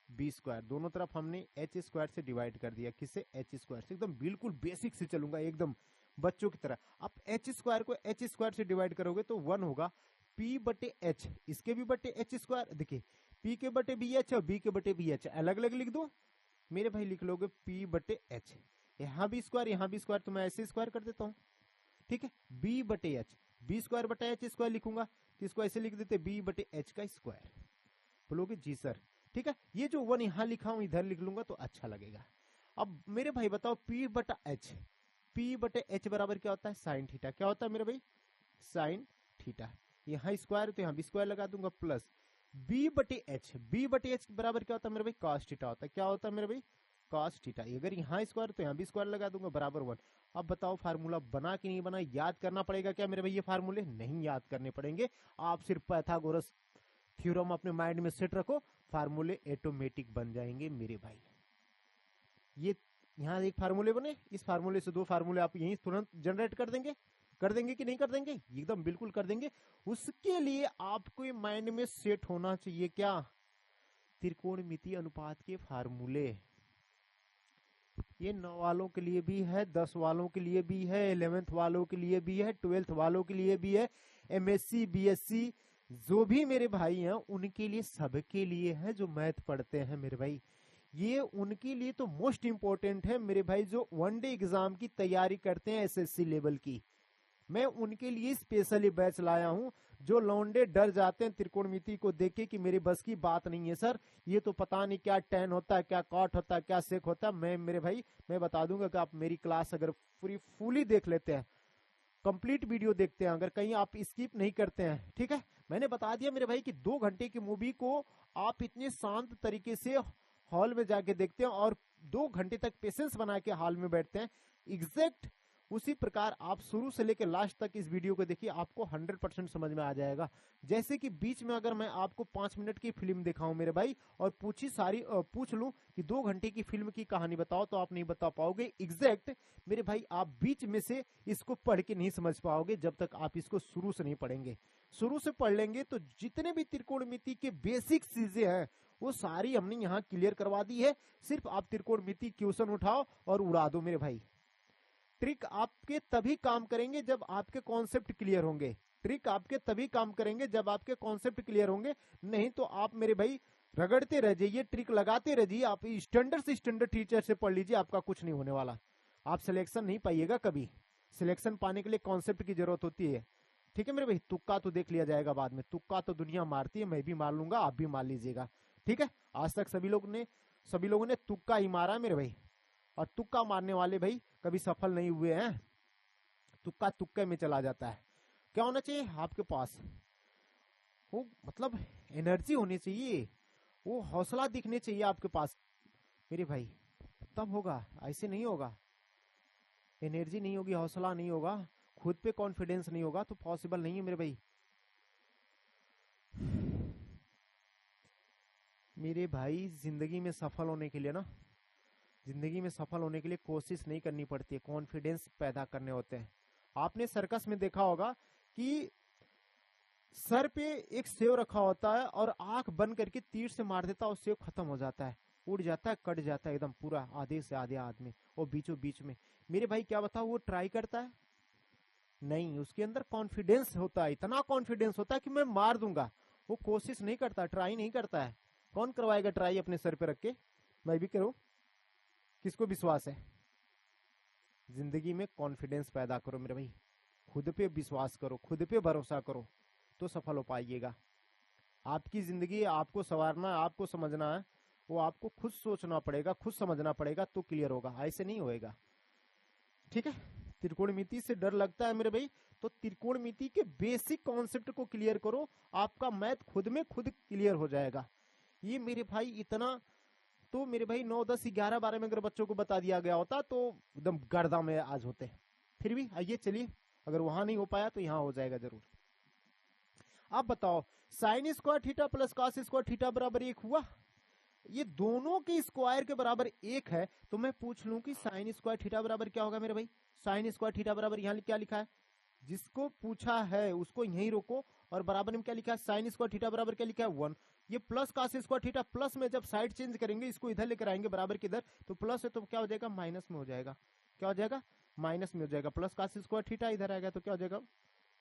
B square, दोनों तरफ हमने एच स्क्वायर से डिवाइड कर दिया। किससे? एच स्क्वायर से। एकदम बिल्कुल बेसिक से चलूंगा, एकदम बच्चों की तरह। आप एच स्क्वायर को एच स्क्वायर से डिवाइड करोगे तो 1 होगा पी बटे एच, इसके भी बटे एच स्क्वायर। देखिए पी के बटे बी एच और बी के बटे बी एच अलग अलग लिख दो मेरे भाई, लिख लोगे पी बटे एच, यहां भी स्क्वायर यहां भी स्क्वायर, तो मैं ऐसे स्क्वायर कर देता हूं। ठीक है, बी बटे एच, बी स्क्वायर बटे एच स्क्वायर लिखूंगा, तो इसको ऐसे लिख देते बी बटे एच का स्क्वायर। बोलोगे जी सर। ठीक है, ये जो 1 यहां लिखा हूं इधर लिख लूंगा तो अच्छा लगेगा। अब मेरे भाई बताओ पी बटा एच, पी बटे एच बराबर क्या होता है? Sine theta. क्या होता है मेरे भाई? Sine theta. यहां स्क्वायर तो यहां भी स्क्वायर लगा दूंगा, प्लस बी बटे एच, बी बटे एच बराबर क्या होता है मेरे भाई? कॉस थीटा होता है। क्या होता है मेरे भाई? Cos theta. अगर यहाँ स्क्वायर तो यहाँ भी स्क्वायर लगा दूंगा, बराबर 1। अब बताओ फार्मूला बना कि नहीं बना? याद करना पड़ेगा क्या मेरे भाई? ये फार्मूले नहीं याद करने पड़ेंगे, आप सिर्फ पाइथागोरस थ्योरम अपने माइंड में सेट रखो, फार्मूले ऑटोमेटिक बन जाएंगे मेरे भाई। ये यहाँ एक फार्मूले बने, इस फार्मूले से 2 फार्मूले आप यहीं तुरंत जनरेट कर देंगे कि नहीं कर देंगे? एकदम बिल्कुल कर देंगे। उसके लिए आपको माइंड में सेट होना चाहिए क्या? त्रिकोणमितीय अनुपात के फार्मूले। ये 9 वालों के लिए भी है, 10 वालों के लिए भी है, 11th वालों के लिए भी है, 12th वालों के लिए भी है, एमएससी बीएससी जो भी मेरे भाई हैं उनके लिए, सबके लिए है जो मैथ पढ़ते हैं मेरे भाई। ये उनके लिए तो मोस्ट इंपॉर्टेंट है मेरे भाई, जो 1 डे एग्जाम की तैयारी करते हैं एसएससी लेवल की। मैं उनके लिए स्पेशली बैच लाया हूं। जो लौंडे डर जाते हैं त्रिकोणमिति को देख के कि मेरे बस की बात नहीं है सर, ये तो पता नहीं क्या टेन होता है, क्या कॉट होता है, क्या सेक होता है, मैं मेरे भाई मैं बता दूंगा कि आप मेरी क्लास अगर पूरी फुली देख लेते हैं, कंप्लीट वीडियो देखते हैं, अगर कहीं आप स्किप नहीं करते हैं, ठीक है, मैंने बता दिया मेरे भाई कि 2 घंटे की मूवी को आप इतने शांत तरीके से हॉल में जाके देखते हैं और 2 घंटे तक पेशेंस बना के हॉल में बैठते हैं, एग्जैक्ट उसी प्रकार आप शुरू से लेकर लास्ट तक इस वीडियो को देखिए, आपको 100% समझ में आ जाएगा। जैसे कि बीच में अगर मैं आपको 5 मिनट की फिल्म दिखाऊं मेरे भाई और पूछ लूं कि 2 घंटे की फिल्म की कहानी बताओ, तो आप नहीं बता पाओगे एग्जैक्ट मेरे भाई। आप बीच में से इसको पढ़ के नहीं समझ पाओगे जब तक आप इसको शुरू से नहीं पढ़ेंगे। शुरू से पढ़ लेंगे तो जितने भी त्रिकोणमिति के बेसिक चीजें हैं वो सारी हमने यहाँ क्लियर करवा दी है। सिर्फ आप त्रिकोणमिति क्वेश्चन उठाओ और उड़ा दो मेरे भाई। ट्रिक आपके तभी काम करेंगे जब आपके कॉन्सेप्ट क्लियर होंगे। ट्रिक आपके तभी काम करेंगे जब आपके कॉन्सेप्ट क्लियर होंगे, नहीं तो आप मेरे भाई रगड़ते रह जाइए, ट्रिक लगाते रह जाइए, आप स्टैंडर्ड से स्टैंडर्ड टीचर से पढ़ लीजिए, आपका कुछ नहीं होने वाला। आप सिलेक्शन नहीं पाइएगा कभी। सिलेक्शन पाने के लिए कॉन्सेप्ट की जरूरत होती है, ठीक है मेरे भाई। तुक्का तो देख लिया जाएगा बाद में, तुक्का तो दुनिया मारती है, मैं भी मार लूंगा, आप भी मार लीजिएगा, ठीक है। आज तक सभी लोगों ने तुक्का ही मारा मेरे भाई, और तुक्का मारने वाले भाई कभी सफल नहीं हुए हैं। तुक्का तुक्के में चला जाता है। क्या होना चाहिए आपके पास? वो मतलब एनर्जी होनी चाहिए, वो हौसला दिखने चाहिए आपके पास मेरे भाई, तब होगा, ऐसे नहीं होगा। एनर्जी नहीं होगी, हौसला नहीं होगा, खुद पे कॉन्फिडेंस नहीं होगा तो पॉसिबल नहीं है मेरे भाई। मेरे भाई जिंदगी में सफल होने के लिए ना, जिंदगी में सफल होने के लिए कोशिश नहीं करनी पड़ती है, कॉन्फिडेंस पैदा करने होते हैं। आपने सर्कस में देखा होगा कि सर पे एक सेव रखा होता है और आंख बंद करके तीर से मार देता है और सेव खत्म हो जाता है, उड़ जाता है, कट जाता है एकदम पूरा आधे से आधे आदमी, और बीचों बीच में। मेरे भाई क्या बताओ, वो ट्राई करता है? नहीं, उसके अंदर कॉन्फिडेंस होता है, इतना कॉन्फिडेंस होता है कि मैं मार दूंगा। वो कोशिश नहीं करता, ट्राई नहीं करता है। कौन करवाएगा ट्राई अपने सर पे रख के? मैं भी करूं? किसको विश्वास है? जिंदगी में कॉन्फिडेंस पैदा करो मेरे भाई, खुद पे विश्वास करो, खुद पे भरोसा करो, तो सफल हो पाइएगा। आपकी जिंदगी आपको संवारना है, आपको समझना है, वो आपको खुद सोचना पड़ेगा, खुद समझना पड़ेगा, तो क्लियर होगा, ऐसे नहीं होएगा, ठीक है। त्रिकोणमिति से डर लगता है मेरे भाई, तो त्रिकोणमिति के बेसिक कॉन्सेप्ट को क्लियर करो, आपका मैथ खुद में खुद क्लियर हो जाएगा। ये मेरे भाई इतना तो मेरे भाई 9, 10, 11, 12 में अगर बच्चों को बता दिया गया होता तो एकदम गर्दा में आज होते। फिर भी आइए चलिए, अगर वहां नहीं हो पाया तो यहां हो जाएगा जरूर। आप बताओ, sine square theta plus cos square theta बराबर 1 हुआ? ये दोनों के स्क्वायर के बराबर 1 है, तो मैं पूछ लूं कि साइन स्क्वायर थीटा बराबर क्या होगा मेरे भाई? साइन स्क्वायर थीटा बराबर यहां क्या लिखा है? जिसको पूछा है उसको यहीं रोको, और बराबर में क्या लिखा है, साइन स्क्वायर थीटा बराबर क्या लिखा है 1। ये plus cos square theta, plus में जब साइड चेंज करेंगे, इसको इधर लेकर आएंगे बराबर के इधर, तो प्लस है तो क्या हो जाएगा, माइनस में हो जाएगा। क्या हो जाएगा, माइनस में हो जाएगा। प्लस कॉस स्क्वायर थीटा इधर आएगा तो क्या हो जाएगा,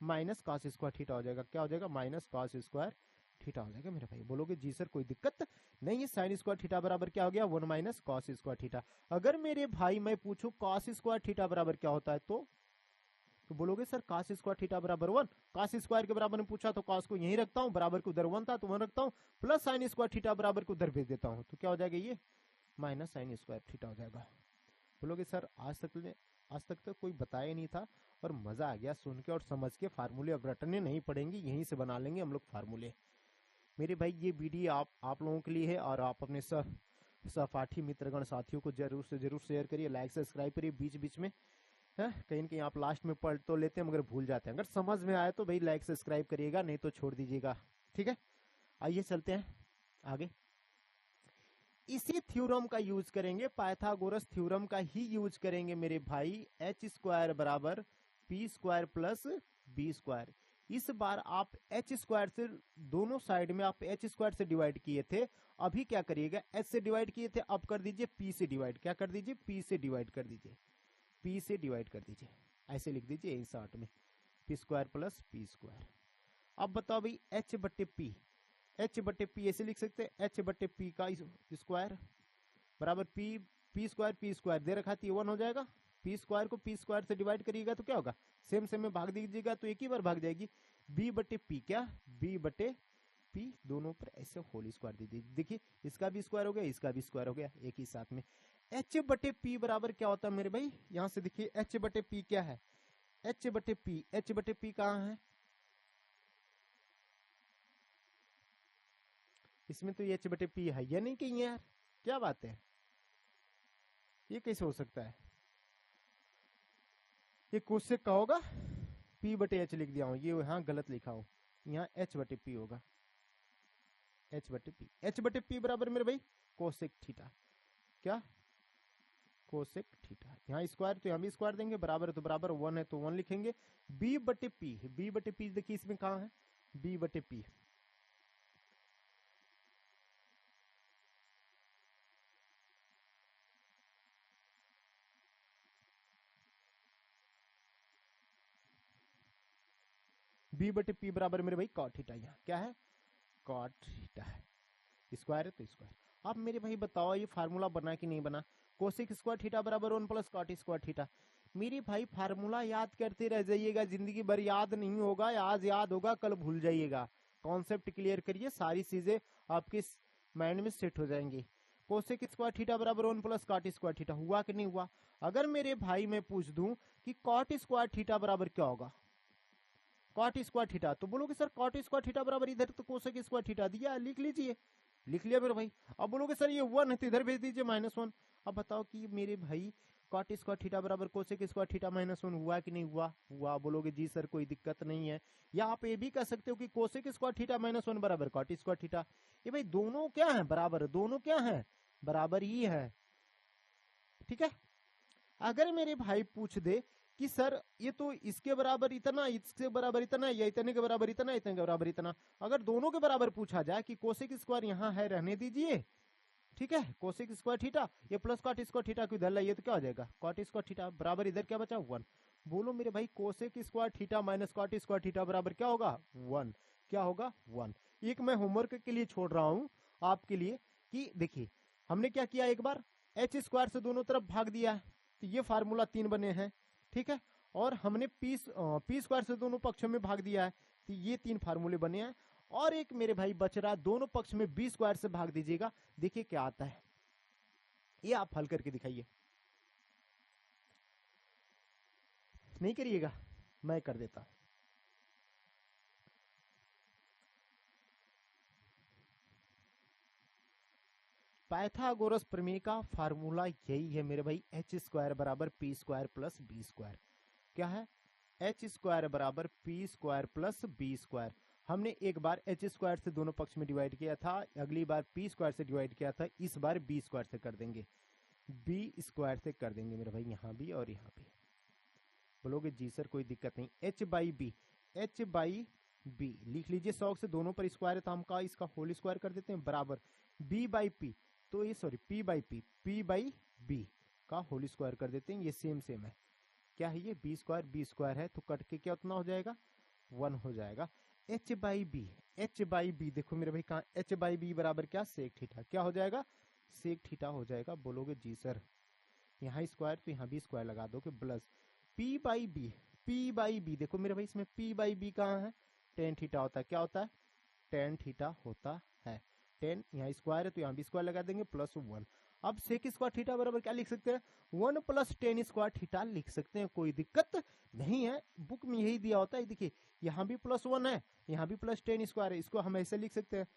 माइनस कॉस स्क्वायर थीटा हो जाएगा। क्या हो जाएगा, माइनस कॉस स्क्वायर थीटा हो जाएगा मेरे भाई। बोलोगे जी सर कोई दिक्कत नहीं है, साइन स्क्वायर थीटा बराबर क्या हो गया, 1 माइनस कॉस स्क्वायर थीटा। अगर मेरे भाई मैं पूछूं कॉस स्क्वायर थीटा बराबर क्या होता है, तो बोलोगे सर कॉस स्क्वायर थीटा बराबर 1। कॉस स्क्वायर के बराबर में पूछा तो कॉस को यहीं रखता हूं, बराबर को उधर 1 था तो 1 रखता हूं, प्लस साइन स्क्वायर थीटा बराबर को उधर भेज देता हूं, तो क्या हो जाएगा, ये माइनस साइन स्क्वायर थीटा हो जाएगा। बोलोगे सर आज तक तो कोई बताया नहीं था, और मजा आ गया सुन के और समझ के। फार्मूले अब रटने नहीं पड़ेंगे, यहीं से बना लेंगे हम लोग फार्मूले। मेरे भाई ये वीडियो आप लोगों के लिए है, और आप अपने सहपाठी मित्रगण साथियों को जरूर से जरूर शेयर करिए, लाइक सब्सक्राइब करिए। बीच बीच में है कहीं न कहीं आप लास्ट में पढ़ तो लेते हैं मगर भूल जाते हैं। अगर समझ में आए तो भाई लाइक सब्सक्राइब करिएगा, नहीं तो छोड़ दीजिएगा। ठीक है, आइए चलते हैं आगे। इसी थ्योरम का यूज करेंगे, पाइथागोरस थ्योरम का ही यूज करेंगे मेरे भाई। एच स्क्वायर बराबर P square plus B square. इस बार आप एच स्क्वायर से दोनों साइड में आप एच स्क्वायर से डिवाइड किए थे, अभी क्या करिएगा, एच से डिवाइड किए थे, अब कर दीजिए पी से डिवाइड। क्या कर दीजिए, पी से डिवाइड कर दीजिए, पी से डिवाइड कर दीजिए। ऐसे लिख दीजिए इन शॉर्ट में, P square plus P square. अब बताओ भाई एच बटे पी, एच बटे पी ऐसे लिख सकते हैं, एच बटे पी का स्क्वायर बराबर पी स्क्वायर दे रखा थी 1 हो जाएगा। पी स्क्वायर को पी स्क्वायर से डिवाइड करिएगा तो क्या होगा, सेम सेम में भाग दीजिएगा तो एक ही बार भाग जाएगी। बी बटे पी, क्या बी बटे पी, दोनों पर ऐसे होल स्क्वायर दे दीजिए। देखिए इसका भी स्क्वायर हो गया, इसका भी स्क्वायर हो गया एक ही साथ में। एच बटे पी बराबर क्या होता है मेरे भाई, यहां से देखिए एच बटे पी क्या है, एच बटे पी, एच बटे पी कहां है, इसमें तो ये एच बटे पी है या नहीं कहीं यार, क्या बात है, ये कैसे हो सकता है, ये क्वेश्चन का होगा, पी बटे एच लिख दिया हूं, ये यहां गलत लिखा हूं, यहाँ एच बटे पी होगा, एच बटे पी। एच बटे पी बराबर मेरे भाई कोसेक थीटा, क्या कोसेक थीटा। यहाँ स्क्वायर तो यहाँ भी स्क्वायर देंगे, बराबर है तो बराबर, 1 है तो 1 लिखेंगे। बी बटे पी, बी बटे पी देखिए इसमें कहाँ है, बी बटे पी, बी बटे पी बराबर मेरे भाई कॉट थीटा, यहाँ क्या है कॉट थीटा है, स्क्वायर है तो स्क्वायर। अब मेरे भाई बताओ ये फार्मूला बना कि नहीं बना, कोसेक स्क्वायर थीटा बराबर 1 प्लस कॉट स्क्वायर थीटा। मेरे भाई फार्मूला याद करते रह जाइएगा, जिंदगी भर याद नहीं होगा, आज याद होगा कल भूल जाइएगा। कॉन्सेप्ट क्लियर करिए, सारी चीजें आपके माइंड में सेट हो जाएंगी। कोसेक स्क्वायर थीटा बराबर 1 प्लस कॉट स्क्वायर थीटा, हुआ कि नहीं हुआ। अगर मेरे भाई मैं पूछ दूं कि कॉट स्क्वायर थीटा बराबर क्या होगा, कॉट स्क्वायर थीटा, तो बोलोगे सर कॉट स्क्वायर थीटा बराबर इधर तो कोसेक स्क्वायर थीटा दिया, लिख लीजिए, लिख लिया मेरे भाई। अब बोलोगे सर ये 1 है तो इधर भेज दीजिए -1। अब बताओ कि मेरे भाई कॉट स्क्वायर थीटा बराबर कोसेक स्क्वायर थीटा -1 हुआ कि नहीं हुआ, हुआ। बोलोगे जी सर कोई दिक्कत नहीं है। या आप ये भी कह सकते हो कि कोसेक स्क्वायर थीटा -1 बराबर कॉट स्क्वायर थीटा। ये भाई दोनों क्या है बराबर, दोनों क्या है बराबर ही है। ठीक है, अगर मेरे भाई पूछ दे कि सर ये तो इसके बराबर इतना, इसके बराबर इतना, या इतने के बराबर इतना, इतने के बराबर इतना, अगर दोनों के बराबर पूछा जाए कि कोसेक स्क्वायर यहाँ है रहने दीजिए, ठीक है, कोसेक स्क्वायर थीटा ये प्लस कॉट स्क्वायर थीटा को इधर लाइए तो क्या हो जाएगा, कॉट स्क्वायर थीटा बराबर इधर क्या बचा 1। बोलो मेरे भाई cosec square theta minus cot square theta बराबर क्या होगा 1, क्या होगा 1। एक मैं होमवर्क के लिए छोड़ रहा हूं आपके लिए कि देखिए हमने क्या किया, एक बार एच स्क्वायर से दोनों तरफ भाग दिया है तो ये फार्मूला 3 बने हैं, ठीक है, और हमने पी स्क्वायर से दोनों पक्षों में भाग दिया है तो ये 3 फार्मूले बने हैं। और एक मेरे भाई बच रहा, दोनों पक्ष में बी स्क्वायर से भाग दीजिएगा, देखिए क्या आता है, ये आप हल करके दिखाइए। नहीं करिएगा, मैं कर देता हूं। पाइथागोरस प्रमेय का फार्मूला यही है मेरे भाई, एच स्क्वायर बराबर P square plus B square. क्या है, एच स्क्वायर बराबर P square plus B square. हमने एक बार एच स्क्वायर से दोनों पक्ष में डिवाइड किया था, अगली बार पी स्क्वायर से डिवाइड किया था, इस बार बी स्क्वायर से कर देंगे, बी स्क्वायर से कर देंगे मेरे भाई, यहां भी और यहां भी। बोलोगे जी सर कोई दिक्कत नहीं। h by B, h by B लिख लीजिए, 100 से दोनों पर स्क्वायर है तो हम इसका होल स्क्वायर कर देते हैं, बराबर b बाई पी, तो ये sorry p by P, p by B का होल स्क्वायर कर देते हैं। ये सेम सेम है, क्या है ये b स्क्वायर है, तो कट के क्या उतना हो जाएगा 1 हो जाएगा। h by B, h by B देखो मेरे भाई कहाँ, h बाई बी बराबर क्या सेक थीटा, क्या हो जाएगा सेक थीटा हो जाएगा। बोलोगे जी सर यहाँ स्क्वायर तो यहाँ भी स्क्वायर लगा दो कि plus p by B, p by B देखो मेरे भाई इसमें p बाई बी कहाँ है, टेन थीटा होता है, क्या होता है टेन थीटा होता है। टेन यहाँ स्क्वायर है तो यहाँ भी स्क्वायर लगा देंगे प्लस 1। अब सेक स्क्वायर थीटा बराबर क्या लिख सकते हैं 1 प्लस टेन स्क्वायर थीटा लिख सकते हैं, कोई दिक्कत नहीं है, बुक में यही दिया होता है। देखिए यहाँ भी प्लस 1 है, यहाँ भी प्लस टेन स्क्वायर है, इसको हम ऐसे लिख सकते हैं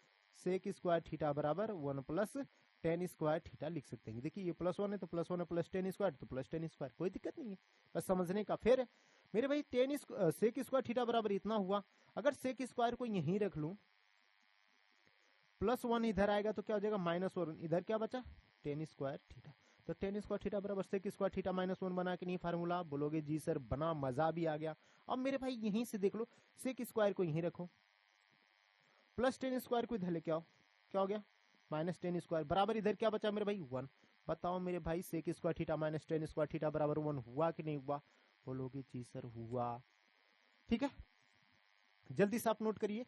सेक स्क्वायर थीटा बराबर 1 प्लस टेन स्क्वायर थीटा लिख सकते हैं। देखिए ये प्लस 1 है तो प्लस 1 है, प्लस टेन स्क्वायर तो प्लस टेन स्क्वायर, कोई दिक्कत नहीं है, बस समझने का। फिर मेरे भाई सेक स्क्वायर थीटा बराबर इतना हुआ, अगर सेक स्क्वायर को यहीं रख लूं प्लस 1 इधर आएगा तो क्या हो जाएगा माइनस 1, इधर क्या बचा टेन स्क्वायर थीटा, तो टेन स्क्वायर थीटा बराबर सेक स्क्वायर थीटा माइनस 1 बना के नहीं फार्मूला। बोलोगे जी सर बना, मजा भी आ गया। अब मेरे भाई यहीं से देख लो, सेक स्क्वायर को यहीं रखो, प्लस टेन स्क्वायर को इधर लेके आओ, क्या हो गया माइनस टेन स्क्वायर, बराबर इधर क्या बचा मेरे भाई 1। बताओ मेरे भाई sec square theta minus tan square theta बराबर 1 हुआ कि नहीं हुआ। बोलोगे जी सर हुआ। ठीक है, जल्दी से आप नोट करिए।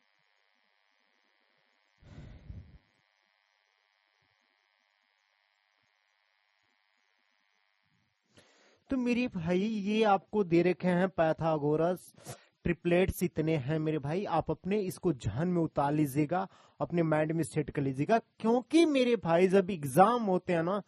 तो मेरे भाई ये आपको दे रखे हैं पाइथागोरस ट्रिपलेट्स इतने हैं मेरे भाई, आप अपने इसको ध्यान में उतार लीजिएगा, अपने माइंड में सेट कर लीजिएगा, क्योंकि मेरे भाई जब एग्जाम होते हैं ना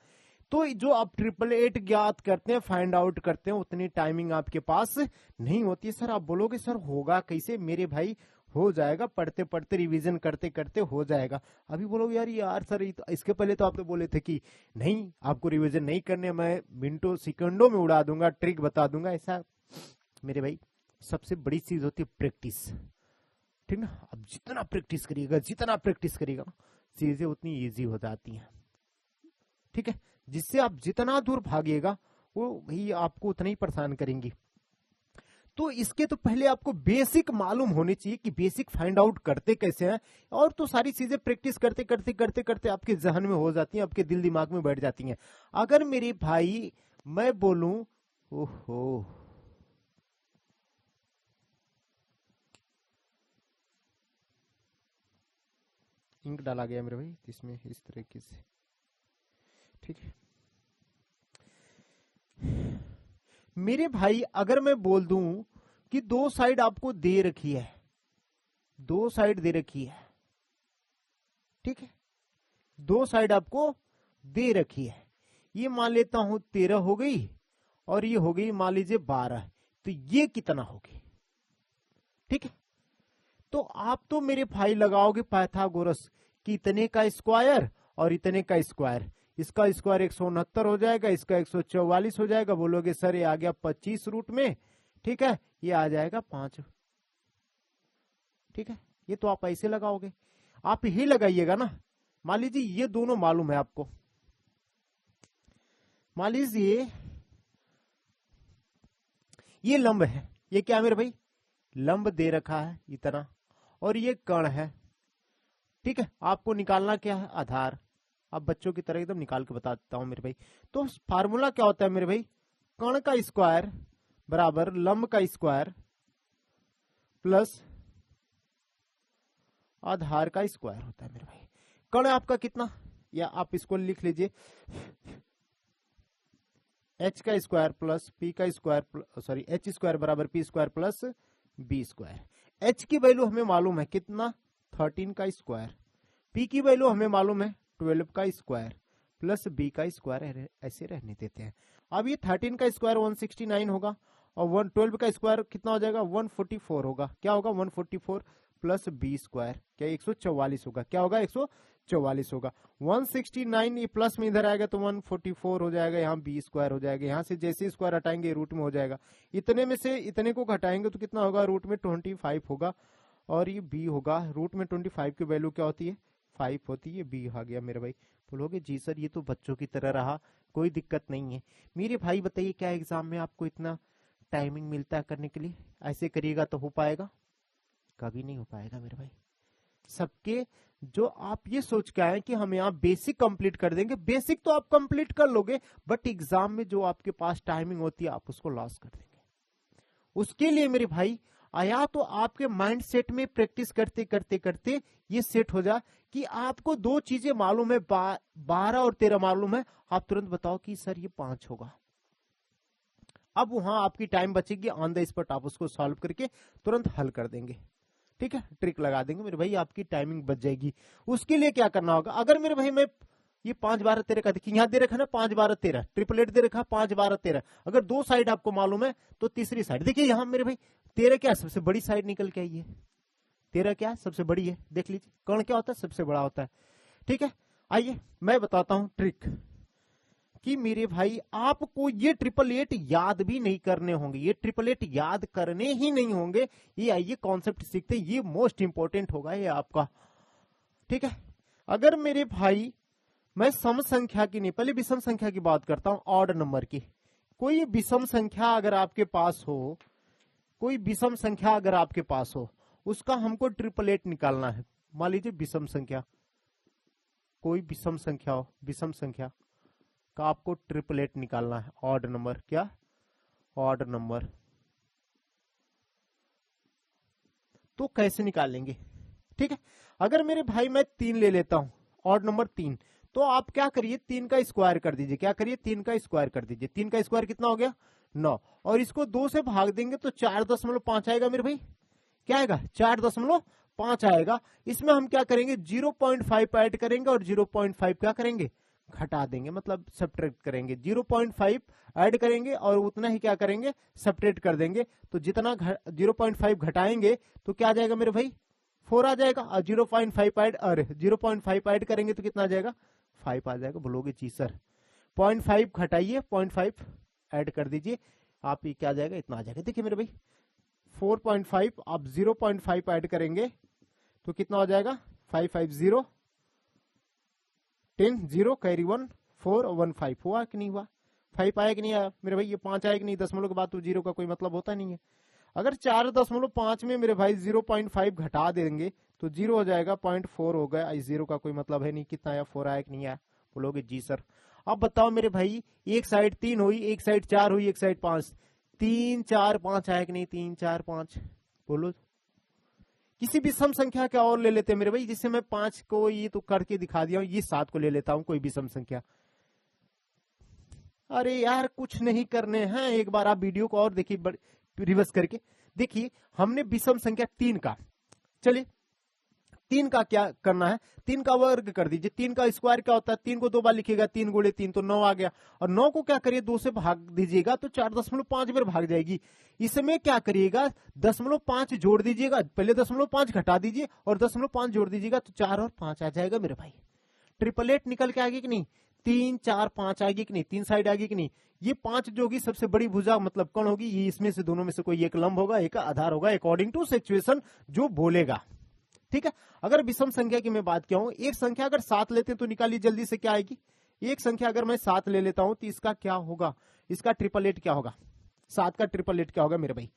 तो जो आप ट्रिपलेट ज्ञात करते हैं फाइंड आउट करते हैं उतनी टाइमिंग आपके पास नहीं होती है। सर आप बोलोगे सर होगा कैसे, मेरे भाई हो जाएगा, पढ़ते पढ़ते रिवीजन करते करते हो जाएगा। अभी बोलोगे यार सर इसके पहले तो आप तो बोले थे कि नहीं आपको रिवीजन नहीं करने, मैं मिनटों सेकंडों में उड़ा दूंगा, ट्रिक बता दूंगा। ऐसा मेरे भाई सबसे बड़ी चीज होती है प्रैक्टिस, ठीक ना। अब जितना प्रैक्टिस करिएगा चीजें उतनी इजी हो जाती हैं, ठीक है। जिससे आप जितना दूर भागिएगा वो भाई आपको उतना ही परेशान करेंगी। तो इसके तो पहले आपको बेसिक मालूम होनी चाहिए कि बेसिक फाइंड आउट करते कैसे हैं, और तो सारी चीजें प्रैक्टिस करते करते करते करते आपके जहन में हो जाती हैं, आपके दिल दिमाग में बैठ जाती हैं। अगर मेरे भाई मैं बोलूं ओहो इंक डाला गया मेरे भाई इसमें इस तरीके से, ठीक है मेरे भाई। अगर मैं बोल दूं कि दो साइड आपको दे रखी है, दो साइड दे रखी है, ठीक है, दो साइड आपको दे रखी है, ये मान लेता हूं 13 हो गई और ये हो गई मान लीजिए 12, तो ये कितना होगी, ठीक है। तो आप तो मेरे भाई लगाओगे पाइथागोरस कि इतने का स्क्वायर और इतने का स्क्वायर, इसका स्क्वायर 169 हो जाएगा, इसका 144 हो जाएगा। बोलोगे सर ये आ गया 25 रूट में, ठीक है, ये आ जाएगा 5, ठीक है। ये तो आप ऐसे लगाओगे, आप ही लगाइएगा ना। मान लीजिए ये दोनों मालूम है आपको, मान लीजिए ये लंब है, ये क्या है मेरे भाई लंब दे रखा है इतना, और ये कण है, ठीक है। आपको निकालना क्या है आधार, अब बच्चों की तरह एकदम निकाल के बता देता हूं मेरे भाई। तो फार्मूला क्या होता है मेरे भाई, कण का स्क्वायर बराबर लंब का स्क्वायर प्लस आधार का स्क्वायर होता है मेरे भाई। कण आपका कितना, या आप इसको लिख लीजिए h का स्क्वायर प्लस p का स्क्वायर, सॉरी h स्क्वायर बराबर p square plus b square. h की वैल्यू हमें मालूम है कितना 13 का स्क्वायर, p की वैल्यू हमें मालूम है 12 का स्क्वायर प्लस b का स्क्वायर, ऐसे रहने देते हैं। अब ये 13 का स्क्वायर 169 होगा और 12 का स्क्वायर कितना हो जाएगा 144 होगा, क्या होगा 144 प्लस b स्क्वायर, क्या 144 होगा, क्या होगा 144 होगा। 169 ये प्लस में इधर आएगा तो 144 हो जाएगा, यहाँ b स्क्वायर हो जाएगा, यहाँ से जैसे स्क्वायर हटाएंगे रूट में हो जाएगा, इतने में से इतने को घटाएंगे तो कितना होगा रूट में 25 होगा, और ये b होगा, रूट में 25 की वैल्यू क्या होती है 5 होती है, b आ गया मेरे भाई। बोलोगे जी सर ये तो बच्चों की तरह रहा, कोई दिक्कत नहीं है। मेरे भाई बताइए क्या एग्जाम में आपको इतना टाइमिंग मिलता है करने के लिए। ऐसे करिएगा तो हो पाएगा? कभी नहीं हो पाएगा मेरे भाई। सबके जो आप ये सोच के आए कि हम यहाँ बेसिक कंप्लीट कर देंगे, बेसिक तो आप कंप्लीट कर लोगे, बट एग्जाम में जो आपके पास टाइमिंग होती है आप उसको लॉस कर देंगे। उसके लिए मेरे भाई आया तो आपके माइंड सेट में प्रैक्टिस करते करते करते ये सेट हो जाए कि आपको दो चीजें मालूम है, 12 और 13 मालूम है, आप तुरंत बताओ कि सर ये 5 होगा। अब वहां आपकी टाइम बचेगी, ऑन द स्पॉट आप उसको सॉल्व करके तुरंत हल कर देंगे। ठीक है, ट्रिक लगा देंगे मेरे भाई, आपकी टाइमिंग बच जाएगी। उसके लिए क्या करना होगा, अगर मेरे भाई मैं ये 5 12 13 का देखिए यहाँ दे रखा है ना, 5 12 13 ट्रिपलेट दे रखा 5 12 13। अगर दो साइड आपको मालूम है तो तीसरी साइड देखिए यहाँ मेरे भाई 13 क्या सबसे बड़ी साइड निकल के आई है। 13 क्या सबसे बड़ी है, देख लीजिए कर्ण क्या होता है, सबसे बड़ा होता है। ठीक है, आइए मैं बताता हूं ट्रिक कि मेरे भाई आपको ये 888 याद भी नहीं करने होंगे, ये 888 याद करने ही नहीं होंगे। ये आइए कॉन्सेप्ट सीखते, ये मोस्ट इंपॉर्टेंट होगा ये आपका। ठीक है, अगर मेरे भाई मैं सम संख्या की नहीं, पहले विषम संख्या की बात करता हूं, ऑड नंबर की। कोई विषम संख्या अगर आपके पास हो, कोई विषम संख्या अगर आपके पास हो, उसका हमको 888 निकालना है। मान लीजिए विषम संख्या, कोई विषम संख्या हो, विषम संख्या का आपको 888 निकालना है। ऑड नंबर, क्या ऑड नंबर, तो कैसे निकालेंगे? ठीक है, अगर मेरे भाई मैं 3 ले लेता हूं, ऑड नंबर 3, तो आप क्या करिए 3 का स्क्वायर कर दीजिए। क्या करिए 3 का स्क्वायर कर दीजिए। 3 का स्क्वायर कितना हो गया 9, और इसको 2 से भाग देंगे तो 4.5 आएगा मेरे भाई। क्या आएगा 4.5 आएगा। इसमें हम क्या करेंगे 0.5 ऐड करेंगे और 0.5 क्या करेंगे घटा देंगे, मतलब सब्ट्रैक्ट करेंगे। 0.5 ऐड करेंगे और उतना ही क्या करेंगे सब्ट्रैक्ट कर देंगे। तो जितना 0.5 घटाएंगे तो क्या आ जाएगा मेरे भाई 4 आ जाएगा, और 0.5 ऐड, और 0.5 ऐड करेंगे तो कितना आ जाएगा 5 आ जाएगा। बोलोगे जी सर 0.5 घटाइए 0.5 ऐड कर दीजिए, आप ये क्या आ जाएगा इतना आ जाएगा। देखिए मेरे भाई 4.5 आप 0.5 ऐड करेंगे तो कितना हो जाएगा 5 5 0 10 0 कैरी 1 4 1 5 हुआ कि नहीं हुआ, 5 आया कि नहीं आया मेरे भाई, ये 5 आया कि नहीं, दशमलव के बाद तो 0 का कोई मतलब होता नहीं है। अगर 4.5 में मेरे भाई 0.5 घटा देंगे तो 0 हो जाएगा, 0.4 हो गया। इस 0 का कोई मतलब है नहीं, कितना आया 4 आया कि नहीं आया। बोलोगे जी सर। अब बताओ मेरे भाई एक साइड 3 हुई, एक साइड 4 हुई, एक साइड 5, 3 4 5 आया कि नहीं, 3 4 5। बोलो किसी भी सम संख्या क्या और ले लेते हैं मेरे भाई, जिससे मैं 5 को ये तो करके दिखा दिया हूं, ये 7 को ले लेता हूं, कोई भी सम संख्या। अरे यार कुछ नहीं करने हैं, एक बार आप वीडियो को और देखिए रिवर्स करके देखिए। हमने विषम संख्या 3 का, चलिए 3 का क्या करना है, 3 का वर्ग कर दीजिए। 3 का स्क्वायर क्या होता है, 3 को 2 बार लिखेगा, 3 गुणे 3 तो 9 आ गया, और 9 को क्या करिए 2 से भाग दीजिएगा तो 4.5 बार भाग जाएगी। इसमें क्या करिएगा 0.5 जोड़ दीजिएगा, पहले 0.5 घटा दीजिए और 0.5 जोड़ दीजिएगा तो 4 और 5 आ जाएगा मेरे भाई। 888 निकल के आएगी कि नहीं, 3 4 5 आएगी कि नहीं, 3 साइड आएगी कि नहीं। ये 5 जो होगी सबसे बड़ी भुजा मतलब कौन होगी, ये इसमें से दोनों में से कोई एक लंब होगा, एक आधार होगा, अकॉर्डिंग टू सिचुएशन जो बोलेगा। ठीक है, अगर विषम संख्या की मैं बात किया हूं, एक संख्या अगर 7 लेते हैं तो निकालिए जल्दी से क्या आएगी। एक संख्या अगर मैं 7 ले लेता हूं तो इसका क्या होगा, इसका 888 क्या होगा, 7 का 888 क्या होगा मेरे भाई,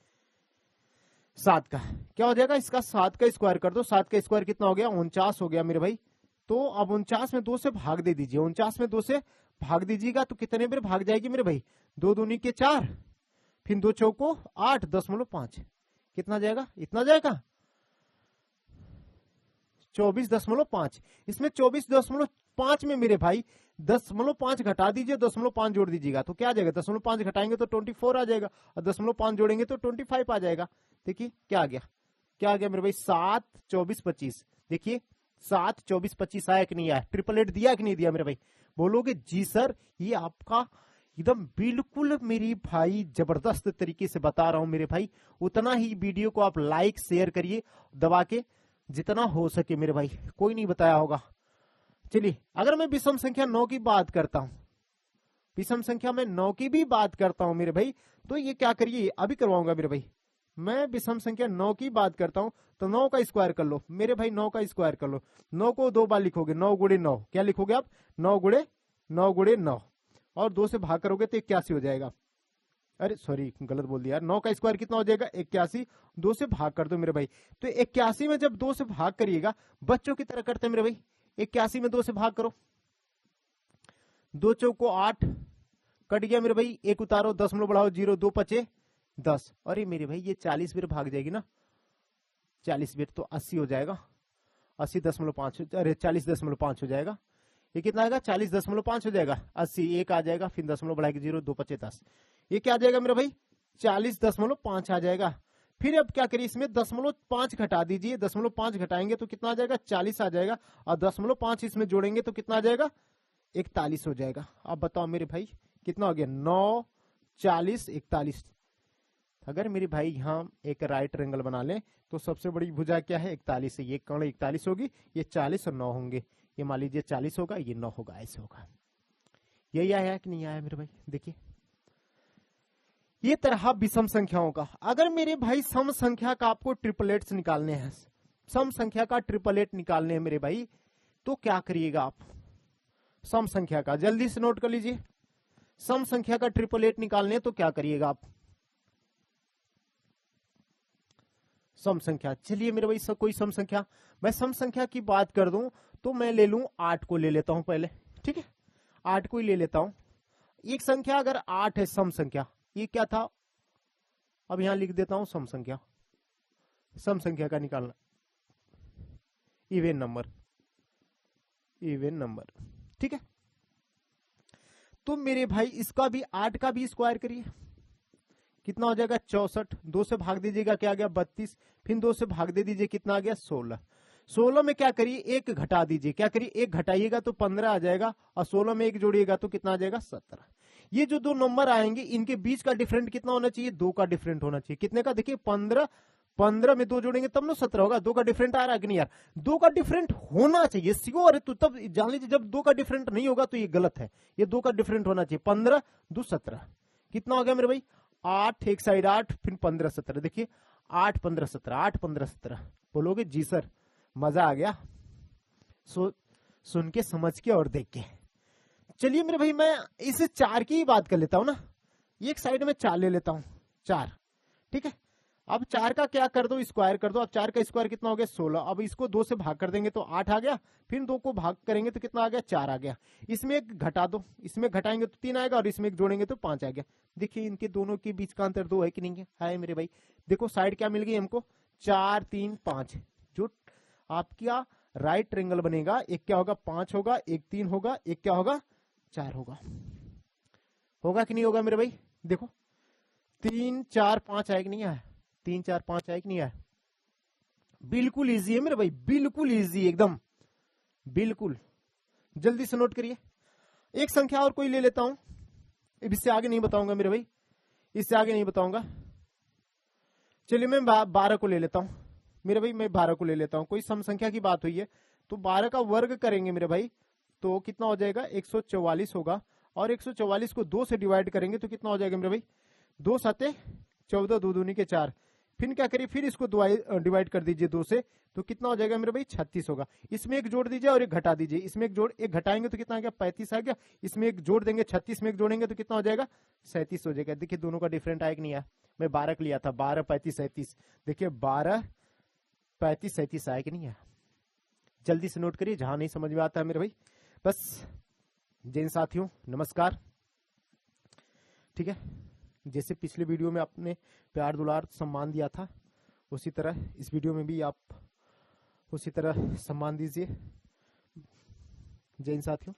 7 का क्या हो जाएगा, इसका 7 का स्क्वायर कर दो। 7 का स्क्वायर कितना हो गया 49 हो गया मेरे भाई। तो अब 49 में 2 से भाग दे दीजिए, 49 में 2 से भाग दीजिएगा तो कितने बार भाग जाएगी मेरे भाई, 2 दूनी के 4, फिर 2 चौको 8.5 कितना जाएगा, इतना जाएगा 24.5। इसमें 24.5 में मेरे भाई 0.5 घटा दीजिए, 0.5 जोड़ दीजिएगा तो क्या आ जाएगा, 0.5 घटाएंगे तो 24 आ जाएगा, और 0.5 जोड़ेंगे तो 25 आ जाएगा। देखिए क्या आ गया, क्या आ गया मेरे भाई 7 24 25। देखिए 7 24 25 आया कि नहीं आया, 888 दिया कि नहीं दिया मेरे भाई। बोलोगे जी सर, ये आपका एकदम बिल्कुल मेरी भाई जबरदस्त तरीके से बता रहा हूं मेरे भाई। उतना ही वीडियो को आप लाइक शेयर करिए दबा के, जितना हो सके मेरे भाई, कोई नहीं बताया होगा। चलिए अगर मैं विषम संख्या 9 की बात करता हूं, विषम संख्या में 9 की भी बात करता हूं मेरे भाई, तो ये क्या करिए अभी करवाऊंगा मेरे भाई। मैं विषम संख्या 9 की बात करता हूं तो 9 का स्क्वायर कर लो मेरे भाई, 9 का स्क्वायर कर लो। 9 को 2 बार लिखोगे, 9 गुणे 9 क्या लिखोगे आप, 9 गुणे 9 और 2 से भाग करोगे तो 81 हो जाएगा। अरे सॉरी गलत बोल दिया यार, 9 का स्क्वायर कितना हो जाएगा 81, 2 से भाग कर दो मेरे भाई। तो 81 में जब 2 से भाग करिएगा, बच्चों की तरह करते हैं मेरे भाई, 81 में 2 से भाग करो, 2 चौको 8, कट गया मेरे भाई, 1 उतारो, 10 बढ़ाओ 0, 2 पचे 10। अरे मेरे भाई ये 40 बार भाग जाएगी ना, 40 बार तो 80 हो जाएगा, 80.5, अरे 40.5 हो जाएगा। ये कितना आएगा 40.5 हो जाएगा, 80 1 आ जाएगा, फिर 10 बढ़ाएगा 0, 2 पचे 10। ये क्या आ जाएगा मेरा भाई 40.5 आ जाएगा। फिर अब क्या करिए, इसमें 0.5 घटा दीजिए, 0.5 घटाएंगे तो कितना आ जाएगा 40 आ जाएगा, और 0.5 इसमें जोड़ेंगे तो कितना आ जाएगा 41 हो जाएगा। अब बताओ मेरे भाई कितना हो गया 9, 40, 41। अगर मेरे भाई यहाँ एक राइट एंगल बना लें तो सबसे बड़ी भुजा क्या है 41 है, ये कर्ण 41 होगी, ये 40 और 9 होंगे, ये मान लीजिए 40 होगा, ये 9 होगा, ऐसे होगा। यही आया कि नहीं आया मेरे भाई? देखिए ये तरह विषम संख्याओं का, अगर मेरे भाई सम संख्या का आपको ट्रिपलेट्स निकालने हैं, सम संख्या का ट्रिपलेट निकालने हैं मेरे भाई, तो क्या करिएगा आप, सम संख्या का जल्दी से नोट कर लीजिए, सम संख्या का ट्रिपलेट निकालने तो क्या करिएगा आप, सम संख्या। चलिए मेरे भाई कोई सम संख्या, मैं सम संख्या की बात कर दूं तो मैं ले लूं 8 को ले लेता हूं पहले, ठीक है 8 को ही ले लेता हूं। एक संख्या अगर 8 है सम संख्या, ये क्या था, अब यहां लिख देता हूं सम संख्या, सम संख्या का निकालना, इवन नंबर, इवन नंबर, ठीक है। तो मेरे भाई इसका भी 8 का भी स्क्वायर करिए, कितना हो जाएगा 64, 2 से भाग दीजिएगा क्या आ गया 32, फिर 2 से भाग दे दीजिए कितना आ गया 16। 16 में क्या करिए 1 घटा दीजिए, क्या करिए 1 घटाइएगा तो 15 आ जाएगा, और 16 में 1 जोड़िएगा तो कितना आ जाएगा 17। ये जो दो नंबर आएंगे इनके बीच का डिफरेंट कितना होना चाहिए 2 का डिफरेंट होना चाहिए, कितने का, देखिए 15, 15 में 2 जोड़ेंगे तब ना 17 होगा, 2 का डिफरेंट आ रहा है कि नहीं यार, 2 का डिफरेंट होना चाहिए श्योर है, तो तब जान लीजिए जब 2 का डिफरेंट नहीं होगा तो ये गलत है, ये 2 का डिफरेंट होना चाहिए। 15 2 17, कितना हो गया मेरे भाई 8, एक साइड 8, फिर 15 17, देखिए 8 15 17, 8 15 17, बोलोगे जी सर मजा आ गया, सुन के समझ के और देख के। चलिए मेरे भाई मैं इस 4 की ही बात कर लेता हूं ना, एक साइड में 4 ले लेता हूं, 4, ठीक है। अब 4 का क्या कर दो स्क्वायर कर दो, अब 4 का स्क्वायर कितना हो गया 16, अब इसको 2 से भाग कर देंगे तो 8 आ गया, फिर 2 को भाग करेंगे तो कितना आ गया 4 आ गया, इसमें एक घटा दो, इसमें घटाएंगे तो 3 आएगा, और इसमें एक जोड़ेंगे तो 5 आ गया। देखिए इनके दोनों के बीच का अंतर 2 है कि नहीं है मेरे भाई, देखो साइड क्या मिल गई हमको 4 3 5, जो आपका राइट ट्रायंगल बनेगा एक क्या होगा 5 होगा, एक 3 होगा, एक क्या होगा 4 होगा, होगा कि नहीं होगा मेरे भाई, देखो 3 4 5 आया कि नहीं आया, 3 4 5 आया कि नहीं आया, बिल्कुल इजी है मेरे भाई, बिल्कुल इजी एकदम, बिल्कुल। जल्दी से नोट करिए, एक संख्या और कोई ले लेता हूं, इससे आगे नहीं बताऊंगा मेरे भाई, इससे आगे नहीं बताऊंगा। चलिए मैं 12 को ले लेता हूं मेरे भाई, मैं 12 को ले लेता हूं, कोई सम संख्या की बात हुई है तो 12 का वर्ग करेंगे मेरे भाई तो कितना हो जाएगा 144 होगा, और 144 को 2 से डिवाइड करेंगे तो कितना हो जाएगा मेरे भाई 2 7 14, 2 दूनी के 4, फिर क्या करिए फिर इसको डिवाइड कर दीजिए 2 से तो कितना हो जाएगा मेरे भाई 36 होगा। इसमें एक जोड़ दीजिए और एक घटा दीजिए, इसमें एक घटाएंगे तो कितना आ गया 35 आ गया, इसमें एक जोड़ देंगे 36 में एक जोड़ेंगे तो कितना हो जाएगा 37 हो जाएगा। देखिए दोनों का डिफरेंट आया कि नहीं आया, मैं 12 लिया था, 12 35 37, देखिए 12 35 37 आया कि नहीं आया। जल्दी से नोट करिए जहां नहीं समझ में आता है मेरे भाई। बस जैन साथियों नमस्कार, ठीक है, जैसे पिछले वीडियो में आपने प्यार दुलार सम्मान दिया था उसी तरह इस वीडियो में भी आप उसी तरह सम्मान दीजिए। जैन साथियों।